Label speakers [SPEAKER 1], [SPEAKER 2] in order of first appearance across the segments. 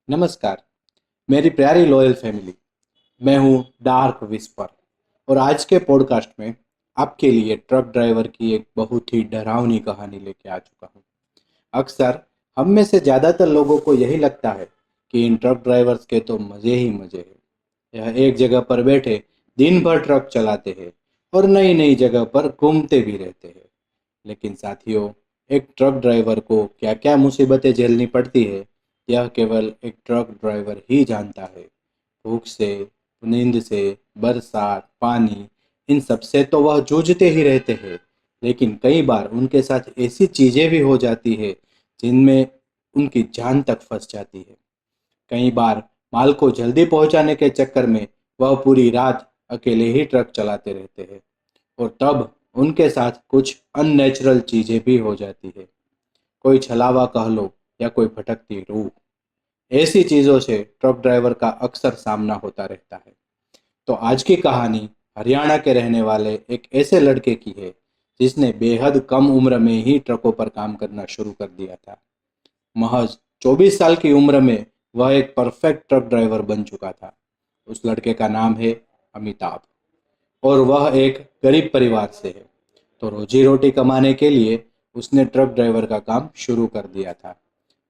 [SPEAKER 1] नमस्कार, मेरी प्यारी लॉयल फैमिली। मैं हूँ डार्क विस्पर और आज के पॉडकास्ट में आपके लिए ट्रक ड्राइवर की एक बहुत ही डरावनी कहानी लेके आ चुका हूँ। अक्सर हम में से ज़्यादातर लोगों को यही लगता है कि इन ट्रक ड्राइवर्स के तो मज़े ही मज़े हैं। यह एक जगह पर बैठे दिन भर ट्रक चलाते हैं और नई नई जगह पर घूमते भी रहते हैं। लेकिन साथियों, एक ट्रक ड्राइवर को क्या क्या मुसीबतें झेलनी पड़ती है, यह केवल एक ट्रक ड्राइवर ही जानता है। भूख से, नींद से, बरसात, पानी, इन सब से तो वह जूझते ही रहते हैं। लेकिन कई बार उनके साथ ऐसी चीज़ें भी हो जाती है जिनमें उनकी जान तक फंस जाती है। कई बार माल को जल्दी पहुंचाने के चक्कर में वह पूरी रात अकेले ही ट्रक चलाते रहते हैं और तब उनके साथ कुछ अननेचुरल चीज़ें भी हो जाती है। कोई छलावा कह लो या कोई भटकती रूह, ऐसी चीज़ों से ट्रक ड्राइवर का अक्सर सामना होता रहता है। तो आज की कहानी हरियाणा के रहने वाले एक ऐसे लड़के की है जिसने बेहद कम उम्र में ही ट्रकों पर काम करना शुरू कर दिया था। महज 24 साल की उम्र में वह एक परफेक्ट ट्रक ड्राइवर बन चुका था। उस लड़के का नाम है अमिताभ और वह एक गरीब परिवार से है। तो रोजी रोटी कमाने के लिए उसने ट्रक ड्राइवर का काम शुरू कर दिया था।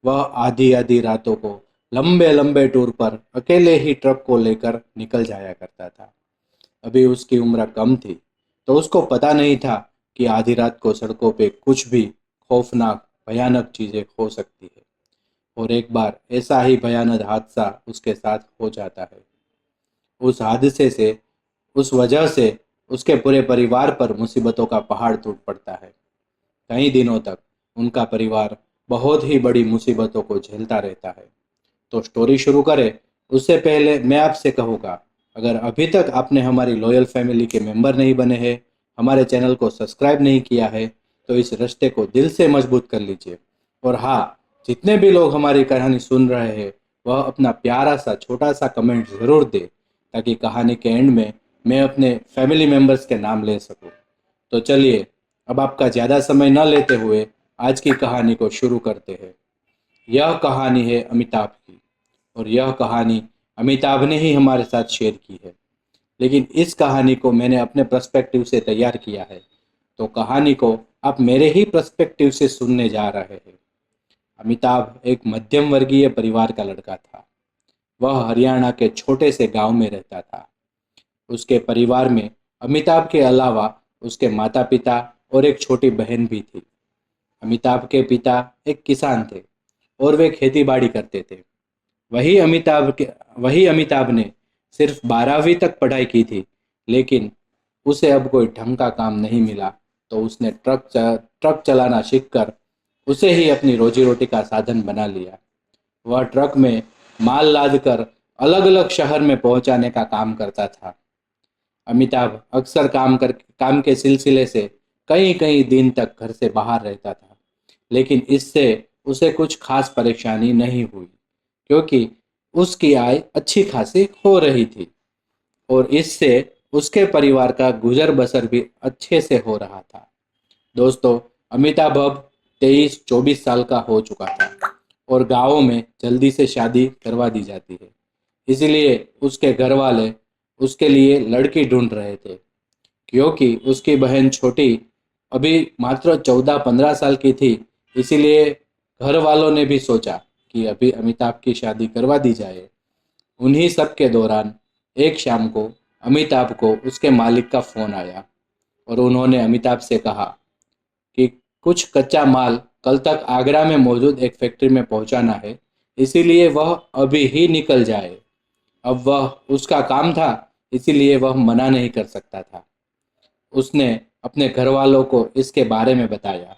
[SPEAKER 1] वह आधी आधी रातों को लंबे लंबे टूर पर अकेले ही ट्रक को लेकर निकल जाया करता था। अभी उसकी उम्र कम थी, तो उसको पता नहीं था कि आधी रात को सड़कों पे कुछ भी खौफनाक भयानक चीज़ें हो सकती है। और एक बार ऐसा ही भयानक हादसा उसके साथ हो जाता है। उस हादसे से, उस वजह से उसके पूरे परिवार पर मुसीबतों का पहाड़ टूट पड़ता है। कई दिनों तक उनका परिवार बहुत ही बड़ी मुसीबतों को झेलता रहता है। तो स्टोरी शुरू करें उससे पहले मैं आपसे कहूँगा, अगर अभी तक आपने हमारी लॉयल फैमिली के मेंबर नहीं बने हैं, हमारे चैनल को सब्सक्राइब नहीं किया है, तो इस रिश्ते को दिल से मजबूत कर लीजिए। और हाँ, जितने भी लोग हमारी कहानी सुन रहे हैं वह अपना प्यारा सा छोटा सा कमेंट ज़रूर दे, ताकि कहानी के एंड में मैं अपने फैमिली मेंबर्स के नाम ले सकूं। तो चलिए, अब आपका ज़्यादा समय न लेते हुए आज की कहानी को शुरू करते हैं। यह कहानी है अमिताभ की और यह कहानी अमिताभ ने ही हमारे साथ शेयर की है। लेकिन इस कहानी को मैंने अपने पर्सपेक्टिव से तैयार किया है, तो कहानी को आप मेरे ही पर्सपेक्टिव से सुनने जा रहे हैं। अमिताभ एक मध्यम वर्गीय परिवार का लड़का था। वह हरियाणा के छोटे से गांव में रहता था। उसके परिवार में अमिताभ के अलावा उसके माता पिता और एक छोटी बहन भी थी। अमिताभ के पिता एक किसान थे और वे खेती बाड़ी करते थे। वही अमिताभ के वही अमिताभ ने सिर्फ 12वीं तक पढ़ाई की थी, लेकिन उसे अब कोई ढंग का काम नहीं मिला। तो उसने ट्रक चलाना सीखकर उसे ही अपनी रोजी रोटी का साधन बना लिया। वह ट्रक में माल लाद कर अलग अलग शहर में पहुंचाने का काम करता था। अमिताभ अक्सर काम के सिलसिले से कई कई दिन तक घर से बाहर रहता था, लेकिन इससे उसे कुछ खास परेशानी नहीं हुई, क्योंकि उसकी आय अच्छी खासी हो रही थी और इससे उसके परिवार का गुजर बसर भी अच्छे से हो रहा था। दोस्तों, अमिताभ अब 23-24 साल का हो चुका था और गाँव में जल्दी से शादी करवा दी जाती है। इसलिए उसके घर वाले उसके लिए लड़की ढूंढ रहे थे, क्योंकि उसकी बहन छोटी अभी मात्र 14-15 साल की थी। इसीलिए घर वालों ने भी सोचा कि अभी अमिताभ की शादी करवा दी जाए। उन्हीं सब के दौरान एक शाम को अमिताभ को उसके मालिक का फ़ोन आया और उन्होंने अमिताभ से कहा कि कुछ कच्चा माल कल तक आगरा में मौजूद एक फैक्ट्री में पहुंचाना है, इसीलिए वह अभी ही निकल जाए। अब वह उसका काम था, इसीलिए वह मना नहीं कर सकता था। उसने अपने घर वालों को इसके बारे में बताया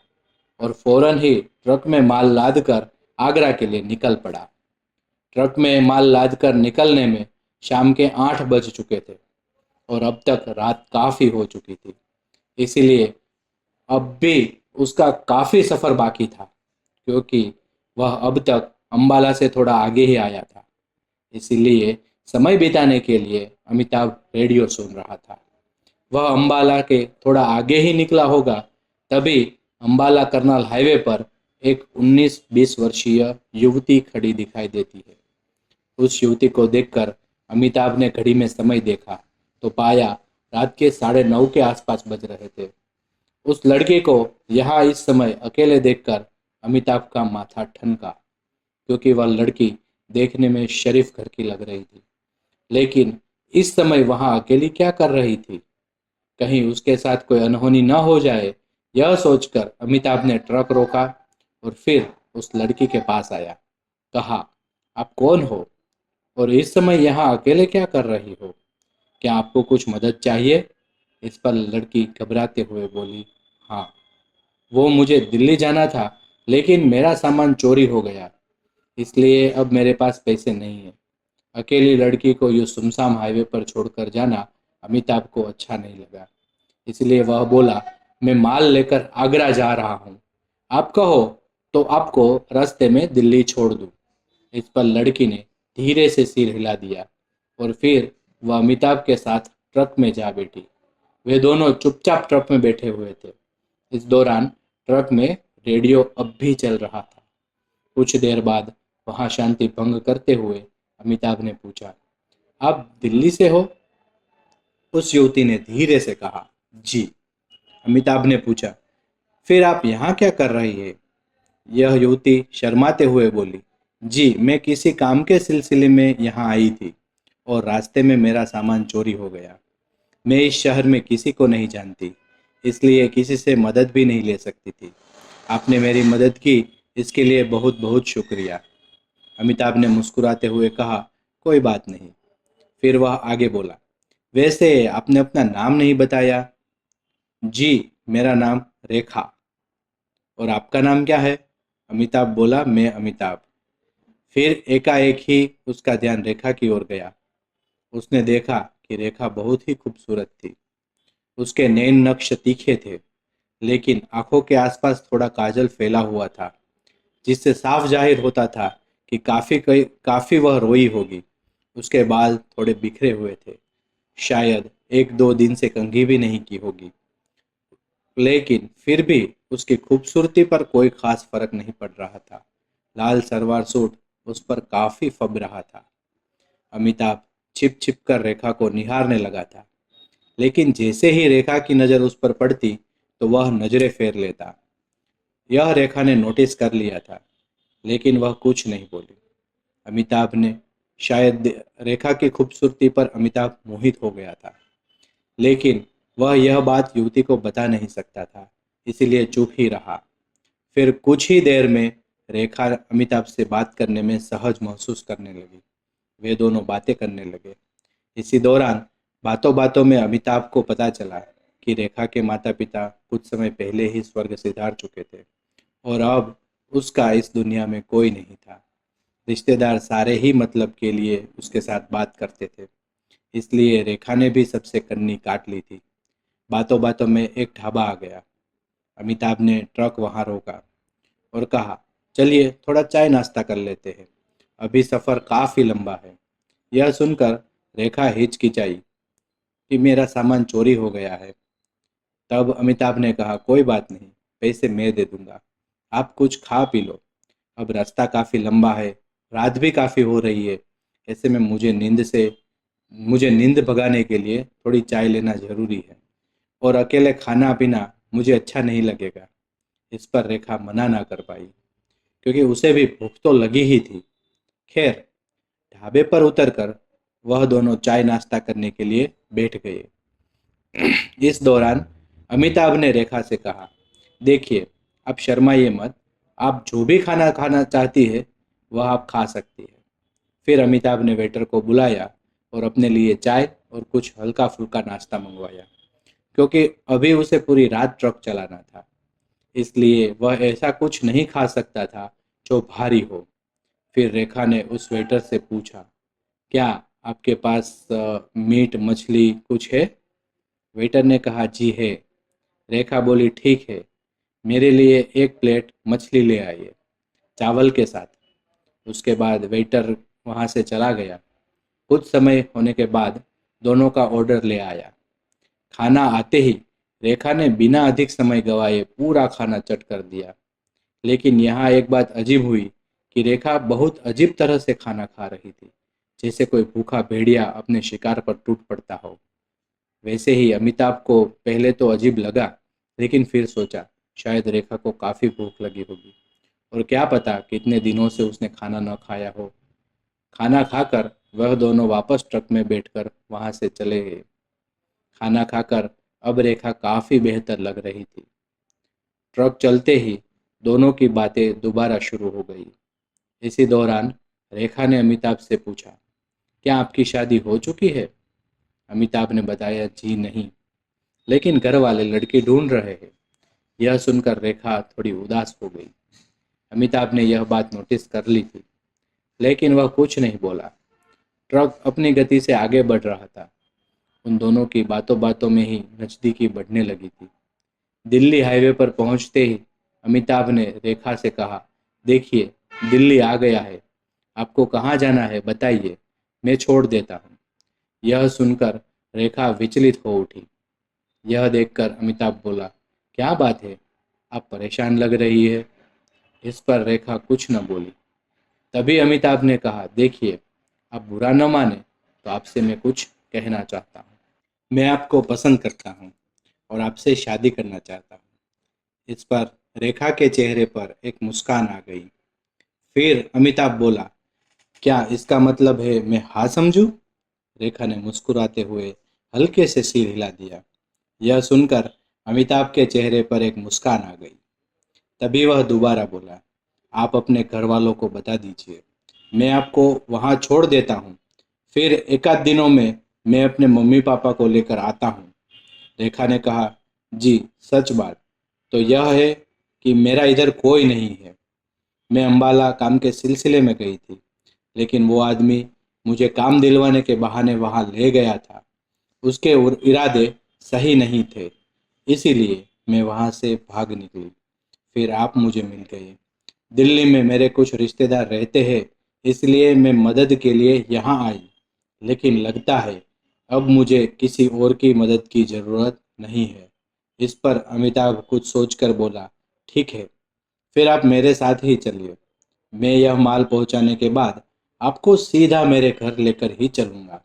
[SPEAKER 1] और फौरन ही ट्रक में माल लाद कर आगरा के लिए निकल पड़ा। ट्रक में माल लाद कर निकलने में शाम के 8 बज चुके थे और अब तक रात काफ़ी हो चुकी थी। इसीलिए अब भी उसका काफ़ी सफ़र बाकी था, क्योंकि वह अब तक अम्बाला से थोड़ा आगे ही आया था। इसीलिए समय बिताने के लिए अमिताभ रेडियो सुन रहा था। वह अम्बाला के थोड़ा आगे ही निकला होगा, तभी अम्बाला करनाल हाईवे पर एक 19-20 वर्षीय युवती खड़ी दिखाई देती है। उस युवती को देखकर अमिताभ ने घड़ी में समय देखा तो पाया रात के 9:30 के आसपास बज रहे थे। उस लड़के को यहाँ इस समय अकेले देखकर अमिताभ का माथा ठनका, क्योंकि वह लड़की देखने में शरीफ घर की लग रही थी। लेकिन इस समय वहां अकेली क्या कर रही थी? कहीं उसके साथ कोई अनहोनी न हो जाए, यह सोचकर अमिताभ ने ट्रक रोका और फिर उस लड़की के पास आया। कहा, आप कौन हो और इस समय यहाँ अकेले क्या कर रही हो? क्या आपको कुछ मदद चाहिए? इस पर लड़की घबराते हुए बोली, हाँ, वो मुझे दिल्ली जाना था, लेकिन मेरा सामान चोरी हो गया, इसलिए अब मेरे पास पैसे नहीं है। अकेली लड़की को यूँ सुनसान हाईवे पर छोड़कर जाना अमिताभ को अच्छा नहीं लगा, इसलिए वह बोला, मैं माल लेकर आगरा जा रहा हूँ, आप कहो तो आपको रास्ते में दिल्ली छोड़ दूँ। इस पर लड़की ने धीरे से सिर हिला दिया और फिर वह अमिताभ के साथ ट्रक में जा बैठी। वे दोनों चुपचाप ट्रक में बैठे हुए थे। इस दौरान ट्रक में रेडियो अब भी चल रहा था। कुछ देर बाद वहां शांति भंग करते हुए अमिताभ ने पूछा, आप दिल्ली से हो? उस युवती ने धीरे से कहा, जी। अमिताभ ने पूछा, फिर आप यहाँ क्या कर रही है? यह युवती शर्माते हुए बोली, जी, मैं किसी काम के सिलसिले में यहाँ आई थी और रास्ते में मेरा सामान चोरी हो गया। मैं इस शहर में किसी को नहीं जानती, इसलिए किसी से मदद भी नहीं ले सकती थी। आपने मेरी मदद की, इसके लिए बहुत बहुत शुक्रिया। अमिताभ ने मुस्कुराते हुए कहा, कोई बात नहीं। फिर वह आगे बोला, वैसे आपने अपना नाम नहीं बताया। जी, मेरा नाम रेखा। और आपका नाम क्या है? अमिताभ बोला, मैं अमिताभ। फिर एकाएक ही उसका ध्यान रेखा की ओर गया। उसने देखा कि रेखा बहुत ही खूबसूरत थी। उसके नैन नक्श तीखे थे, लेकिन आंखों के आसपास थोड़ा काजल फैला हुआ था, जिससे साफ जाहिर होता था कि काफी वह रोई होगी। उसके बाल थोड़े बिखरे हुए थे, शायद 1-2 दिन से कंघी भी नहीं की होगी, लेकिन फिर भी उसकी खूबसूरती पर कोई खास फर्क नहीं पड़ रहा था। लाल सलवार सूट उस पर काफी फब रहा था। अमिताभ छिप छिप कर रेखा को निहारने लगा था, लेकिन जैसे ही रेखा की नज़र उस पर पड़ती तो वह नजरें फेर लेता। यह रेखा ने नोटिस कर लिया था, लेकिन वह कुछ नहीं बोली। अमिताभ ने शायद रेखा की खूबसूरती पर अमिताभ मोहित हो गया था, लेकिन वह यह बात युवती को बता नहीं सकता था, इसीलिए चुप ही रहा। फिर कुछ ही देर में रेखा अमिताभ से बात करने में सहज महसूस करने लगी। वे दोनों बातें करने लगे। इसी दौरान बातों बातों में अमिताभ को पता चला कि रेखा के माता पिता कुछ समय पहले ही स्वर्ग सिधार चुके थे और अब उसका इस दुनिया में कोई नहीं था। रिश्तेदार सारे ही मतलब के लिए उसके साथ बात करते थे, इसलिए रेखा ने भी सबसे कन्नी काट ली थी। बातों बातों में एक ढाबा आ गया। अमिताभ ने ट्रक वहां रोका और कहा, चलिए थोड़ा चाय नाश्ता कर लेते हैं, अभी सफ़र काफ़ी लंबा है। यह सुनकर रेखा हिचकिचाई कि मेरा सामान चोरी हो गया है। तब अमिताभ ने कहा, कोई बात नहीं, पैसे मैं दे दूंगा, आप कुछ खा पी लो, अब रास्ता काफ़ी लंबा है, रात भी काफ़ी हो रही है, ऐसे में मुझे नींद भगाने के लिए थोड़ी चाय लेना ज़रूरी है और अकेले खाना पीना मुझे अच्छा नहीं लगेगा। इस पर रेखा मना ना कर पाई, क्योंकि उसे भी भूख तो लगी ही थी। खैर, ढाबे पर उतरकर वह दोनों चाय नाश्ता करने के लिए बैठ गए। इस दौरान अमिताभ ने रेखा से कहा, देखिए, आप शर्माइए मत, आप जो भी खाना खाना चाहती है वह आप खा सकती है। फिर अमिताभ ने वेटर को बुलाया और अपने लिए चाय और कुछ हल्का फुल्का नाश्ता मंगवाया, क्योंकि अभी उसे पूरी रात ट्रक चलाना था, इसलिए वह ऐसा कुछ नहीं खा सकता था जो भारी हो। फिर रेखा ने उस वेटर से पूछा, क्या आपके पास मीट मछली कुछ है? वेटर ने कहा, जी है। रेखा बोली, ठीक है, मेरे लिए एक प्लेट मछली ले आइए, चावल के साथ। उसके बाद वेटर वहाँ से चला गया। कुछ समय होने के बाद दोनों का ऑर्डर ले आया। खाना आते ही रेखा ने बिना अधिक समय गवाए पूरा खाना चट कर दिया। लेकिन यहाँ एक बात अजीब हुई कि रेखा बहुत अजीब तरह से खाना खा रही थी। जैसे कोई भूखा भेड़िया अपने शिकार पर टूट पड़ता हो। वैसे ही अमिताभ को पहले तो अजीब लगा, लेकिन फिर सोचा शायद रेखा को काफ़ी भूख लगी होगी और क्या पता कितने दिनों से उसने खाना न खाया हो। खाना खाकर वह दोनों वापस ट्रक में बैठकर वहां से चले गए। खाना खाकर अब रेखा काफ़ी बेहतर लग रही थी। ट्रक चलते ही दोनों की बातें दोबारा शुरू हो गई। इसी दौरान रेखा ने अमिताभ से पूछा, क्या आपकी शादी हो चुकी है? अमिताभ ने बताया, जी नहीं, लेकिन घर वाले लड़की ढूंढ रहे हैं। यह सुनकर रेखा थोड़ी उदास हो गई। अमिताभ ने यह बात नोटिस कर ली थी, लेकिन वह कुछ नहीं बोला। ट्रक अपनी गति से आगे बढ़ रहा था। उन दोनों की बातों बातों में ही नज़दीकी बढ़ने लगी थी। दिल्ली हाईवे पर पहुंचते ही अमिताभ ने रेखा से कहा, देखिए, दिल्ली आ गया है। आपको कहाँ जाना है बताइए, मैं छोड़ देता हूँ। यह सुनकर रेखा विचलित हो उठी। यह देखकर अमिताभ बोला, क्या बात है, आप परेशान लग रही है। इस पर रेखा कुछ न बोली। तभी अमिताभ ने कहा, देखिए, आप बुरा न माने तो आपसे मैं कुछ कहना चाहता हूँ। मैं आपको पसंद करता हूँ और आपसे शादी करना चाहता हूँ। इस पर रेखा के चेहरे पर एक मुस्कान आ गई। फिर अमिताभ बोला, क्या इसका मतलब है मैं हाँ समझूं? रेखा ने मुस्कुराते हुए हल्के से सिर हिला दिया। यह सुनकर अमिताभ के चेहरे पर एक मुस्कान आ गई। तभी वह दोबारा बोला, आप अपने घर वालों को बता दीजिए, मैं आपको वहाँ छोड़ देता हूँ। फिर एक आध दिनों में मैं अपने मम्मी पापा को लेकर आता हूँ। रेखा ने कहा, जी, सच बात तो यह है कि मेरा इधर कोई नहीं है। मैं अम्बाला काम के सिलसिले में गई थी, लेकिन वो आदमी मुझे काम दिलवाने के बहाने वहाँ ले गया था। उसके इरादे सही नहीं थे, इसीलिए मैं वहाँ से भाग निकली। फिर आप मुझे मिल गए। दिल्ली में मेरे कुछ रिश्तेदार रहते हैं, इसलिए मैं मदद के लिए यहाँ आई। लेकिन लगता है अब मुझे किसी और की मदद की ज़रूरत नहीं है। इस पर अमिताभ कुछ सोचकर बोला, ठीक है, फिर आप मेरे साथ ही चलिए। मैं यह माल पहुंचाने के बाद आपको सीधा मेरे घर लेकर ही चलूँगा।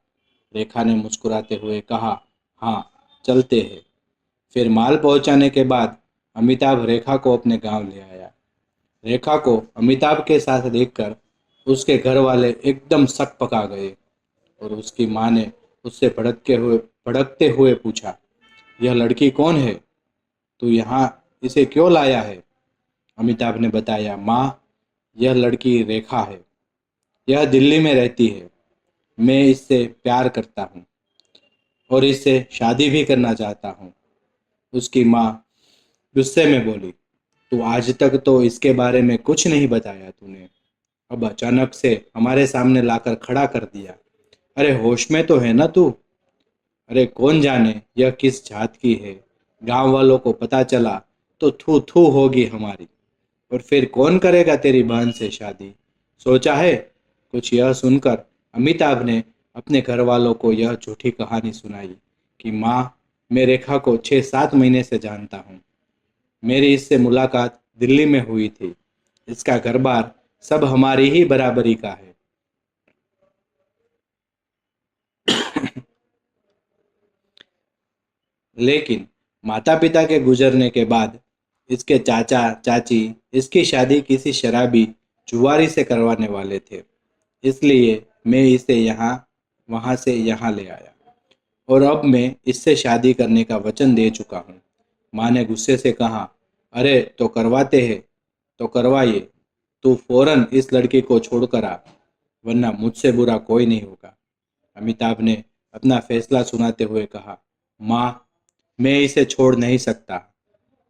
[SPEAKER 1] रेखा ने मुस्कुराते हुए कहा, हाँ, चलते हैं। फिर माल पहुंचाने के बाद अमिताभ रेखा को अपने गांव ले आया। रेखा को अमिताभ के साथ देखकर उसके घर वाले एकदम सक पका गए और उसकी माँ ने उससे भड़कते हुए पूछा, यह लड़की कौन है? तू यहाँ इसे क्यों लाया है? अमिताभ ने बताया, माँ, यह लड़की रेखा है। यह दिल्ली में रहती है। मैं इससे प्यार करता हूँ और इससे शादी भी करना चाहता हूँ। उसकी माँ गुस्से में बोली, तू आज तक तो इसके बारे में कुछ नहीं बताया तूने, अब अचानक से हमारे सामने लाकर खड़ा कर दिया। अरे होश में तो है ना तू? अरे कौन जाने यह किस जात की है, गांव वालों को पता चला तो थू थू होगी हमारी। और फिर कौन करेगा तेरी बहन से शादी, सोचा है? कुछ यह सुनकर अमिताभ ने अपने घर वालों को यह झूठी कहानी सुनाई कि माँ, मैं रेखा को 6-7 महीने से जानता हूँ। मेरी इससे मुलाकात दिल्ली में हुई थी। इसका घर बार सब हमारी ही बराबरी का है। लेकिन माता पिता के गुजरने के बाद इसके चाचा चाची इसकी शादी किसी शराबी जुआरी से करवाने वाले थे। इसलिए मैं इसे यहाँ वहाँ से यहाँ ले आया और अब मैं इससे शादी करने का वचन दे चुका हूँ। माँ ने गुस्से से कहा, अरे तो करवाते हैं तो करवाइए। तू फौरन इस लड़की को छोड़कर आ, वरना मुझसे बुरा कोई नहीं होगा। अमिताभ ने अपना फैसला सुनाते हुए कहा, माँ, मैं इसे छोड़ नहीं सकता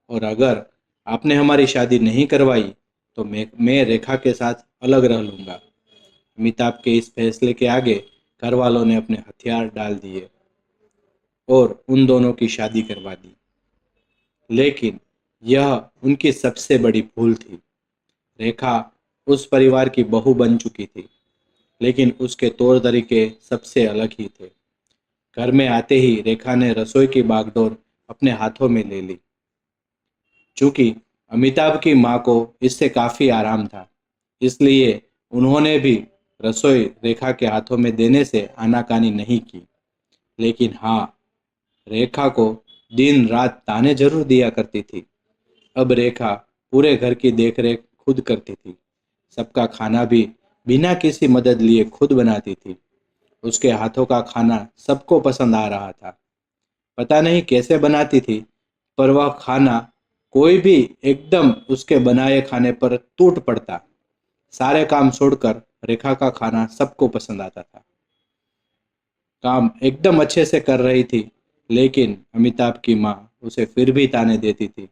[SPEAKER 1] और अगर आपने हमारी शादी नहीं करवाई तो मैं रेखा के साथ अलग रह लूँगा। अमिताभ के इस फैसले के आगे घर वालों ने अपने हथियार डाल दिए और उन दोनों की शादी करवा दी। लेकिन यह उनकी सबसे बड़ी भूल थी। रेखा उस परिवार की बहू बन चुकी थी, लेकिन उसके तौर तरीके सबसे अलग ही थे। घर में आते ही रेखा ने रसोई की बागडोर अपने हाथों में ले ली। चूंकि अमिताभ की माँ को इससे काफ़ी आराम था, इसलिए उन्होंने भी रसोई रेखा के हाथों में देने से आनाकानी नहीं की, लेकिन हाँ, रेखा को दिन रात ताने जरूर दिया करती थी। अब रेखा पूरे घर की देखरेख खुद करती थी। सबका खाना भी बिना किसी मदद लिए खुद बनाती थी। उसके हाथों का खाना सबको पसंद आ रहा था। पता नहीं कैसे बनाती थी, पर वह खाना कोई भी एकदम उसके बनाए खाने पर टूट पड़ता। सारे काम छोड़कर रेखा का खाना सबको पसंद आता था। काम एकदम अच्छे से कर रही थी, लेकिन अमिताभ की माँ उसे फिर भी ताने देती थी।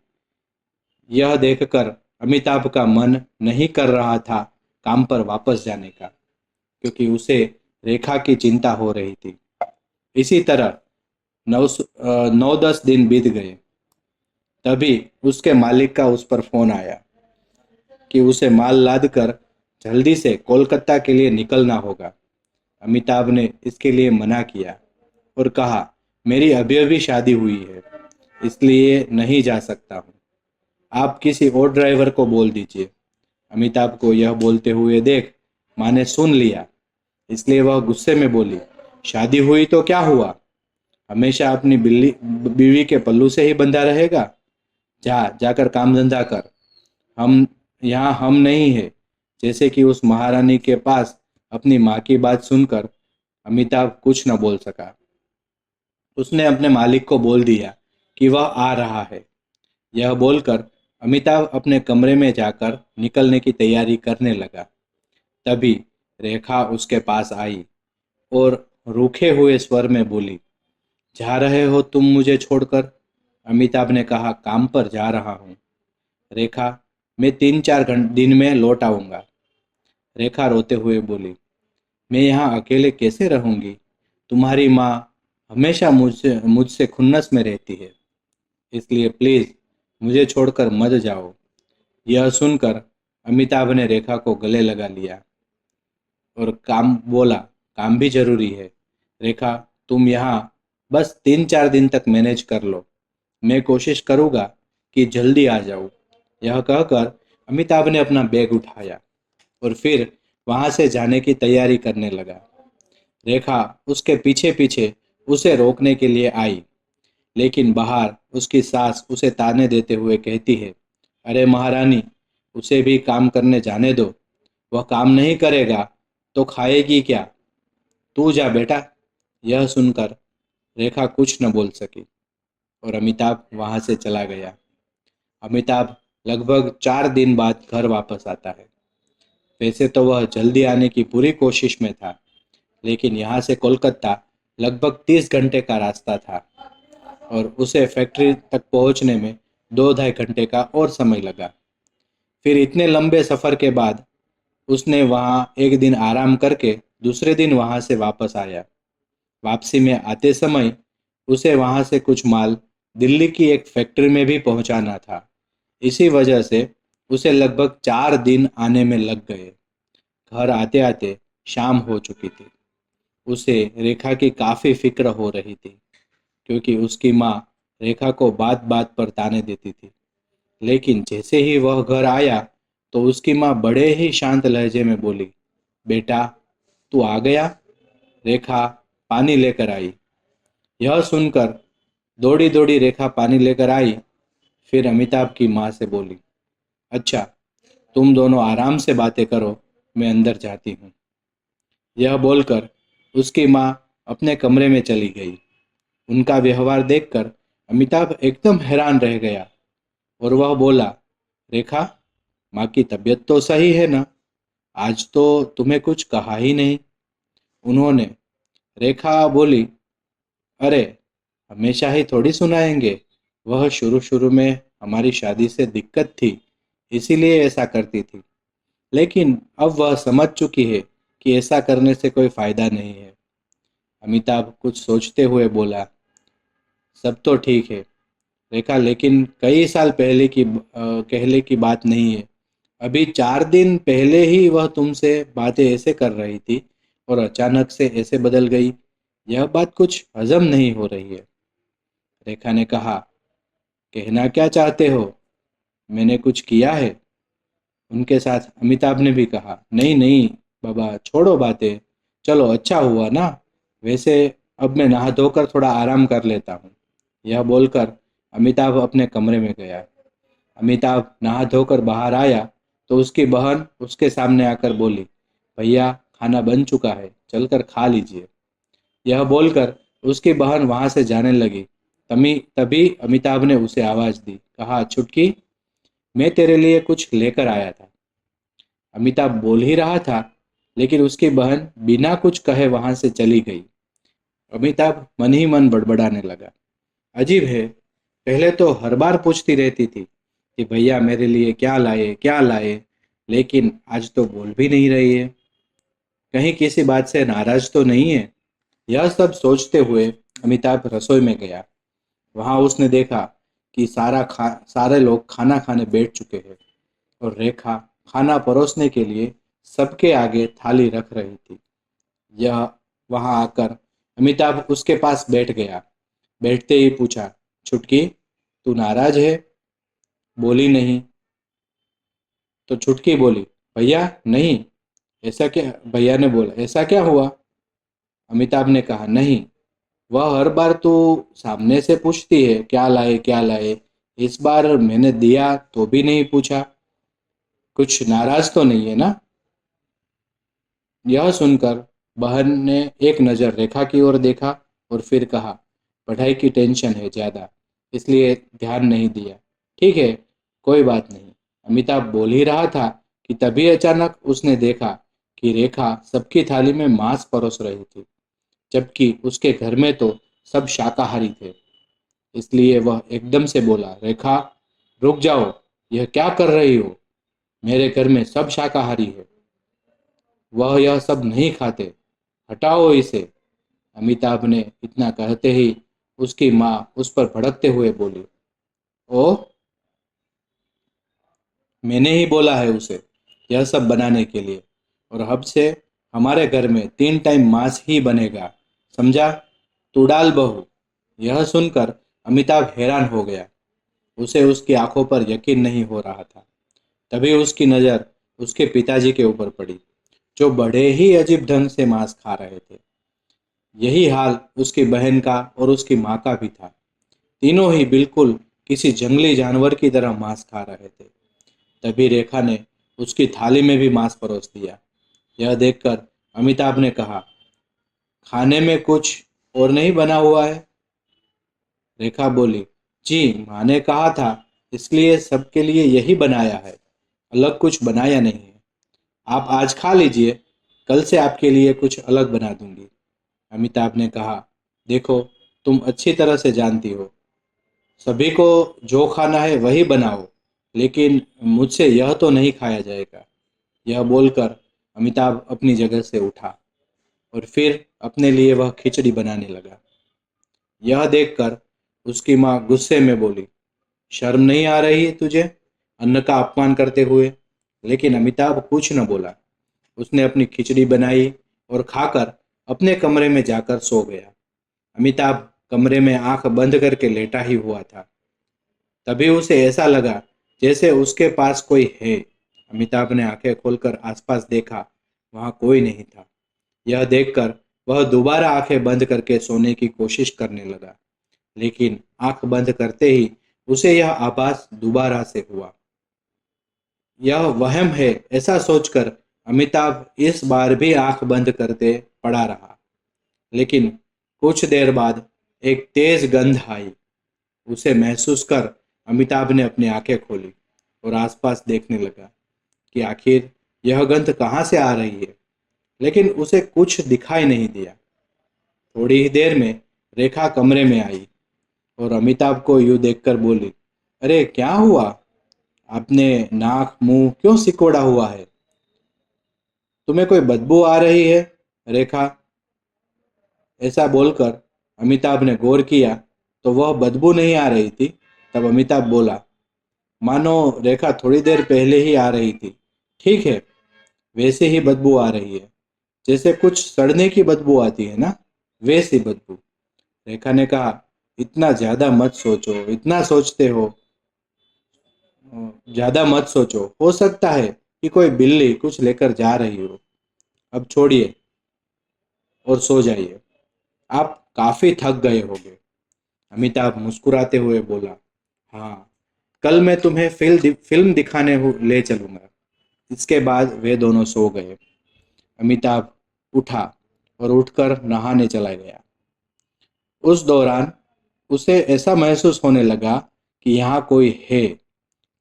[SPEAKER 1] यह देखकर अमिताभ का मन नहीं कर रहा था काम पर वापस जाने का, क्योंकि उसे रेखा की चिंता हो रही थी। इसी तरह 9-10 दिन बीत गए। तभी उसके मालिक का उस पर फोन आया कि उसे माल लाद कर जल्दी से कोलकाता के लिए निकलना होगा। अमिताभ ने इसके लिए मना किया और कहा, मेरी अभी अभी शादी हुई है, इसलिए नहीं जा सकता हूँ। आप किसी और ड्राइवर को बोल दीजिए। अमिताभ को यह बोलते हुए देख माँ ने सुन लिया, इसलिए वह गुस्से में बोली, शादी हुई तो क्या हुआ? हमेशा अपनी बिल्ली बीवी के पल्लू से ही बंधा रहेगा? जा जाकर काम धंधा कर। हम यहाँ हम नहीं है। जैसे कि उस महारानी के पास अपनी माँ की बात सुनकर अमिताभ कुछ न बोल सका। उसने अपने मालिक को बोल दिया कि वह आ रहा है। यह बोलकर अमिताभ अपने कमरे में जाकर निकलने की तैयारी करने लगा। तभी रेखा उसके पास आई और रूखे हुए स्वर में बोली, जा रहे हो तुम मुझे छोड़कर? अमिताभ ने कहा, काम पर जा रहा हूँ। रेखा, मैं 3-4 दिन में लौट आऊँगा। रेखा रोते हुए बोली, मैं यहाँ अकेले कैसे रहूँगी? तुम्हारी माँ हमेशा मुझसे मुझसे खुन्नस में रहती है, इसलिए प्लीज़ मुझे छोड़कर मत जाओ। यह सुनकर अमिताभ ने रेखा को गले लगा लिया और काम बोला, काम भी जरूरी है। रेखा, तुम यहाँ बस 3-4 दिन तक मैनेज कर लो। मैं कोशिश करूँगा कि जल्दी आ जाऊँ। यह कहकर अमिताभ ने अपना बैग उठाया और फिर वहाँ से जाने की तैयारी करने लगा। रेखा उसके पीछे पीछे उसे रोकने के लिए आई, लेकिन बाहर उसकी सास उसे ताने देते हुए कहती है, अरे महारानी, उसे भी काम करने जाने दो। वह काम नहीं करेगा तो खाएगी क्या? तू जा बेटा। यह सुनकर रेखा कुछ न बोल सकी और अमिताभ वहां से चला गया। अमिताभ लगभग 4 दिन बाद घर वापस आता है। वैसे तो वह जल्दी आने की पूरी कोशिश में था, लेकिन यहाँ से कोलकाता लगभग 30 घंटे का रास्ता था और उसे फैक्ट्री तक पहुँचने में 2-2.5 घंटे का और समय लगा। फिर इतने लंबे सफ़र के बाद उसने वहाँ एक दिन आराम करके दूसरे दिन वहाँ से वापस आया। वापसी में आते समय उसे वहाँ से कुछ माल दिल्ली की एक फैक्ट्री में भी पहुँचाना था। इसी वजह से उसे लगभग 4 दिन आने में लग गए। घर आते आते शाम हो चुकी थी। उसे रेखा की काफ़ी फिक्र हो रही थी, क्योंकि उसकी माँ रेखा को बात बात पर ताने देती थी। लेकिन जैसे ही वह घर आया तो उसकी माँ बड़े ही शांत लहजे में बोली, बेटा, तू आ गया? रेखा पानी लेकर आई। यह सुनकर दौड़ी दौड़ी रेखा पानी लेकर आई। फिर अमिताभ की माँ से बोली, अच्छा, तुम दोनों आराम से बातें करो, मैं अंदर जाती हूँ। यह बोलकर उसकी माँ अपने कमरे में चली गई। उनका व्यवहार देखकर अमिताभ एकदम हैरान रह गया और वह बोला, रेखा, माँ की तबीयत तो सही है ना? आज तो तुम्हें कुछ कहा ही नहीं उन्होंने। रेखा बोली, अरे, हमेशा ही थोड़ी सुनाएंगे। वह शुरू शुरू में हमारी शादी से दिक्कत थी, इसीलिए ऐसा करती थी, लेकिन अब वह समझ चुकी है कि ऐसा करने से कोई फायदा नहीं है। अमिताभ कुछ सोचते हुए बोला, सब तो ठीक है रेखा, लेकिन कई साल पहले की बात नहीं है। अभी 4 दिन पहले ही वह तुमसे बातें ऐसे कर रही थी और अचानक से ऐसे बदल गई। यह बात कुछ हजम नहीं हो रही है। रेखा ने कहा, कहना क्या चाहते हो? मैंने कुछ किया है? उनके साथ अमिताभ ने भी कहा, नहीं नहीं, बाबा छोड़ो बातें, चलो अच्छा हुआ ना, वैसे अब मैं नहा धोकर थोड़ा आराम कर लेता हूँ। यह बोलकर अमिताभ अपने कमरे में गया। अमिताभ नहा धोकर बाहर आया तो उसकी बहन उसके सामने आकर बोली, भैया खाना बन चुका है, चलकर खा लीजिए। यह बोलकर उसकी बहन वहां से जाने लगी। तभी तभी अमिताभ ने उसे आवाज दी, कहा, छुटकी, मैं तेरे लिए कुछ लेकर आया था। अमिताभ बोल ही रहा था, लेकिन उसकी बहन बिना कुछ कहे वहां से चली गई। अमिताभ मन ही मन बड़बड़ाने लगा, अजीब है, पहले तो हर बार पूछती रहती थी कि भैया मेरे लिए क्या लाए, लेकिन आज तो बोल भी नहीं रही है। कहीं किसी बात से नाराज तो नहीं है। यह सब सोचते हुए अमिताभ रसोई में गया। वहां उसने देखा कि सारे लोग खाना खाने बैठ चुके हैं और रेखा खाना परोसने के लिए सबके आगे थाली रख रही थी। यह वहां आकर अमिताभ उसके पास बैठ गया। बैठते ही पूछा, छुटकी, तू नाराज है? बोली नहीं। तो छुटकी बोली, भैया नहीं। ऐसा क्या? भैया ने बोला, ऐसा क्या हुआ? अमिताभ ने कहा, नहीं, वह हर बार तो सामने से पूछती है क्या लाए, इस बार मैंने दिया तो भी नहीं पूछा। कुछ नाराज तो नहीं है ना? यह सुनकर बहन ने एक नज़र रेखा की ओर देखा और फिर कहा, पढ़ाई की टेंशन है ज़्यादा, इसलिए ध्यान नहीं दिया। ठीक है, कोई बात नहीं। अमिताभ बोल ही रहा था कि तभी अचानक उसने देखा कि रेखा सबकी थाली में मांस परोस रही थी, जबकि उसके घर में तो सब शाकाहारी थे। इसलिए वह एकदम से बोला, रेखा, रुक जाओ, यह क्या कर रही हो? मेरे घर में सब शाकाहारी है, वह यह सब नहीं खाते, हटाओ इसे। अमिताभ ने इतना कहते ही उसकी माँ उस पर भड़कते हुए बोली, ओ, मैंने ही बोला है उसे यह सब बनाने के लिए, और अब से हमारे घर में 3 टाइम मांस ही बनेगा, समझा? तू डाल बहू। यह सुनकर अमिताभ हैरान हो गया। उसे उसकी आंखों पर यकीन नहीं हो रहा था। तभी उसकी नज़र उसके पिताजी के ऊपर पड़ी, जो बड़े ही अजीब ढंग से मांस खा रहे थे। यही हाल उसकी बहन का और उसकी माँ का भी था। तीनों ही बिल्कुल किसी जंगली जानवर की तरह मांस खा रहे थे। तभी रेखा ने उसकी थाली में भी मांस परोस दिया। यह देखकर अमिताभ ने कहा, खाने में कुछ और नहीं बना हुआ है? रेखा बोली, जी, माँ ने कहा था, इसलिए सबके लिए यही बनाया है, अलग कुछ बनाया नहीं है। आप आज खा लीजिए, कल से आपके लिए कुछ अलग बना दूंगी। अमिताभ ने कहा, देखो, तुम अच्छी तरह से जानती हो, सभी को जो खाना है वही बनाओ, लेकिन मुझसे यह तो नहीं खाया जाएगा। यह बोलकर अमिताभ अपनी जगह से उठा और फिर अपने लिए वह खिचड़ी बनाने लगा। यह देखकर उसकी माँ गुस्से में बोली, शर्म नहीं आ रही है तुझे अन्न का अपमान करते हुए? लेकिन अमिताभ कुछ न बोला। उसने अपनी खिचड़ी बनाई और खाकर अपने कमरे में जाकर सो गया। अमिताभ कमरे में आंख बंद करके लेटा ही हुआ था। तभी उसे ऐसा लगा जैसे उसके पास कोई है। अमिताभ ने आंखें खोलकर आसपास देखा, वहां कोई नहीं था। यह देखकर वह दोबारा आंखें बंद करके सोने की कोशिश करने लगा, लेकिन आंख बंद करते ही उसे यह आभास दोबारा से हुआ। यह वहम है, ऐसा सोचकर अमिताभ इस बार भी आंख बंद करते पड़ा रहा। लेकिन कुछ देर बाद एक तेज गंध आई। उसे महसूस कर अमिताभ ने अपनी आंखें खोली और आसपास देखने लगा कि आखिर यह गंध कहाँ से आ रही है, लेकिन उसे कुछ दिखाई नहीं दिया। थोड़ी ही देर में रेखा कमरे में आई और अमिताभ को यूं देखकर बोली, अरे क्या हुआ? आपने नाक मुंह क्यों सिकोड़ा हुआ है? तुम्हें कोई बदबू आ रही है? रेखा, ऐसा बोलकर अमिताभ ने गौर किया तो वह बदबू नहीं आ रही थी। तब अमिताभ बोला, मानो रेखा थोड़ी देर पहले ही आ रही थी, ठीक है, वैसे ही बदबू आ रही है, जैसे कुछ सड़ने की बदबू आती है ना, वैसी बदबू। रेखा ने कहा, इतना ज्यादा मत सोचो, इतना सोचते हो, ज्यादा मत सोचो, हो सकता है कि कोई बिल्ली कुछ लेकर जा रही हो। अब छोड़िए और सो जाइए, आप काफी थक गए होंगे। अमिताभ मुस्कुराते हुए बोला, हाँ, कल मैं तुम्हें फिल्म दिखाने ले चलूंगा। इसके बाद वे दोनों सो गए। अमिताभ उठा और उठकर नहाने चला गया। उस दौरान उसे ऐसा महसूस होने लगा कि यहाँ कोई है,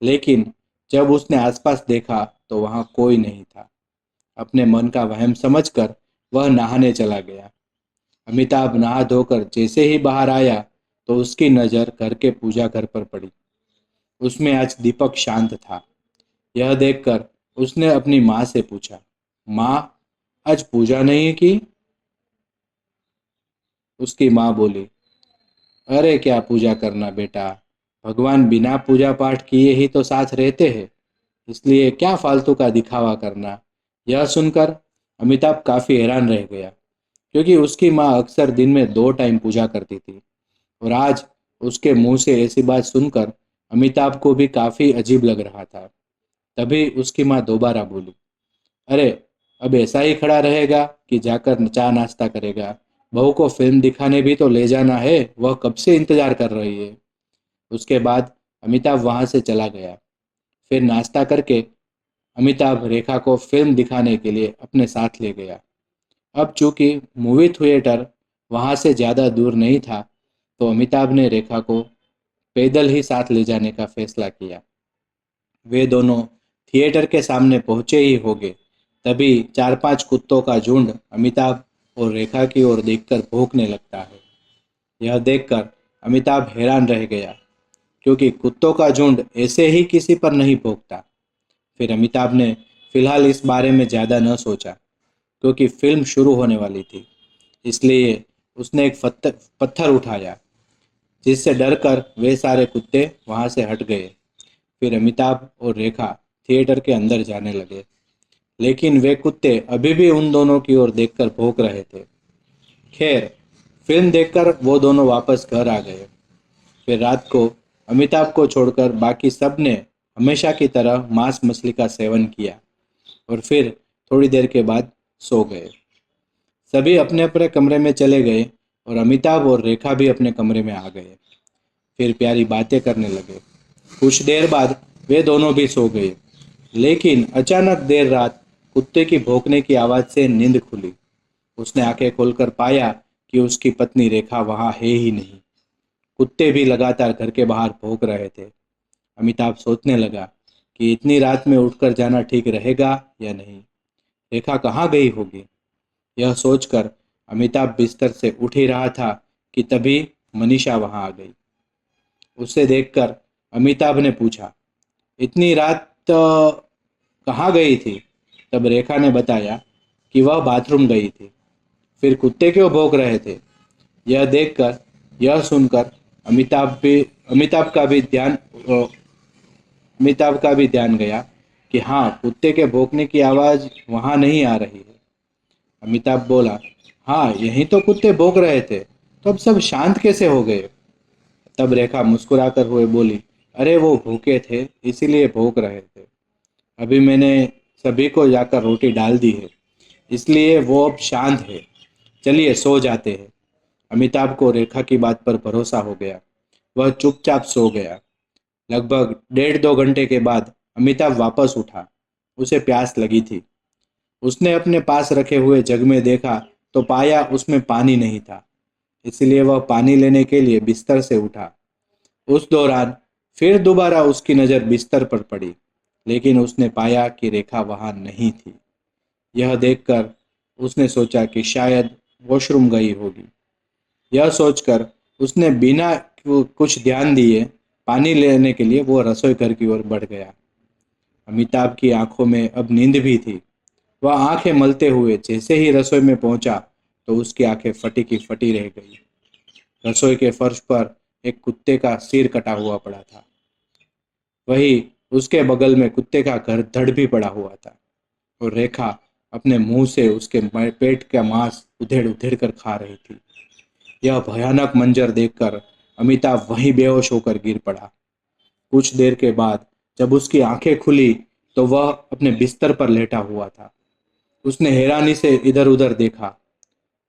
[SPEAKER 1] लेकिन जब उसने आसपास देखा तो वहाँ कोई नहीं था। अपने मन का वहम समझकर वह नहाने चला गया। अमिताभ नहा धोकर जैसे ही बाहर आया तो उसकी नज़र घर के पूजा घर पर पड़ी। उसमें आज दीपक शांत था। यह देखकर उसने अपनी माँ से पूछा, माँ, आज पूजा नहीं की? उसकी माँ बोली, अरे क्या पूजा करना बेटा, भगवान बिना पूजा पाठ किए ही तो साथ रहते हैं, इसलिए क्या फालतू का दिखावा करना। यह सुनकर अमिताभ काफी हैरान रह गया, क्योंकि उसकी माँ अक्सर दिन में 2 टाइम पूजा करती थी। और आज उसके मुंह से ऐसी बात सुनकर अमिताभ को भी काफी अजीब लग रहा था। तभी उसकी माँ दोबारा बोली, अरे, अब ऐसा ही खड़ा रहेगा कि जाकर चाय नाश्ता करेगा? बहू को फिल्म दिखाने भी तो ले जाना है, वह कब से इंतजार कर रही है। उसके बाद अमिताभ वहां से चला गया। फिर नाश्ता करके अमिताभ रेखा को फिल्म दिखाने के लिए अपने साथ ले गया। अब चूंकि मूवी थिएटर वहां से ज़्यादा दूर नहीं था, तो अमिताभ ने रेखा को पैदल ही साथ ले जाने का फैसला किया। वे दोनों थिएटर के सामने पहुंचे ही होंगे, तभी 4-5 कुत्तों का झुंड अमिताभ और रेखा की ओर देखकर भौंकने लगता है। यह देखकर अमिताभ हैरान रह गया, क्योंकि कुत्तों का झुंड ऐसे ही किसी पर नहीं भौंकता। फिर अमिताभ ने फिलहाल इस बारे में ज़्यादा न सोचा, क्योंकि फिल्म शुरू होने वाली थी। इसलिए उसने एक पत्थर उठाया, जिससे डरकर वे सारे कुत्ते वहां से हट गए। फिर अमिताभ और रेखा थिएटर के अंदर जाने लगे, लेकिन वे कुत्ते अभी भी उन दोनों की ओर देखकर भौंक रहे थे। खैर, फिल्म देखकर वो दोनों वापस घर आ गए। फिर रात को अमिताभ को छोड़कर बाकी सब ने हमेशा की तरह मांस मछली का सेवन किया और फिर थोड़ी देर के बाद सो गए। सभी अपने अपने कमरे में चले गए और अमिताभ और रेखा भी अपने कमरे में आ गए। फिर प्यारी बातें करने लगे। कुछ देर बाद वे दोनों भी सो गए, लेकिन अचानक देर रात कुत्ते की भौंकने की आवाज़ से नींद खुली। उसने आंखें खोलकर पाया कि उसकी पत्नी रेखा वहां है ही नहीं। कुत्ते भी लगातार घर के बाहर भौंक रहे थे। अमिताभ सोचने लगा कि इतनी रात में उठकर जाना ठीक रहेगा या नहीं। रेखा कहाँ गई होगी? यह सोचकर अमिताभ बिस्तर से उठ ही रहा था कि तभी मनीषा वहां आ गई। उसे देखकर अमिताभ ने पूछा, इतनी रात कहाँ गई थी? तब रेखा ने बताया कि वह बाथरूम गई थी। फिर कुत्ते क्यों भौंक रहे थे? यह देखकर, यह सुनकर अमिताभ का भी ध्यान अमिताभ का भी ध्यान गया कि हाँ, कुत्ते के भौंकने की आवाज़ वहाँ नहीं आ रही है। अमिताभ बोला, हाँ, यहीं तो कुत्ते भौंक रहे थे, तो अब सब शांत कैसे हो गए? तब रेखा मुस्कुराकर हुए बोली, अरे वो भूखे थे, इसीलिए भौंक रहे थे। अभी मैंने सभी को जाकर रोटी डाल दी है, इसलिए वो अब शांत है। चलिए सो जाते हैं। अमिताभ को रेखा की बात पर भरोसा हो गया। वह चुपचाप सो गया। लगभग 1.5-2 घंटे के बाद अमिताभ वापस उठा। उसे प्यास लगी थी। उसने अपने पास रखे हुए जग में देखा तो पाया उसमें पानी नहीं था। इसलिए वह पानी लेने के लिए बिस्तर से उठा। उस दौरान फिर दोबारा उसकी नज़र बिस्तर पर पड़ी, लेकिन उसने पाया कि रेखा वहां नहीं थी। यह देखकर उसने सोचा कि शायद वॉशरूम गई होगी। यह सोचकर उसने बिना कुछ ध्यान दिए पानी लेने के लिए वो रसोई घर की ओर बढ़ गया। अमिताभ की आंखों में अब नींद भी थी। वह आंखें मलते हुए जैसे ही रसोई में पहुंचा तो उसकी आंखें फटी की फटी रह गई। रसोई के फर्श पर एक कुत्ते का सिर कटा हुआ पड़ा था। वही उसके बगल में कुत्ते का घर धड़ भी पड़ा हुआ था और रेखा अपने मुंह से उसके पेट का मांस उधेड़ उधेड़ कर खा रही थी। यह भयानक मंजर देखकर अमिताभ वहीं बेहोश होकर गिर पड़ा। कुछ देर के बाद जब उसकी आंखें खुली तो वह अपने बिस्तर पर लेटा हुआ था। उसने हैरानी से इधर उधर देखा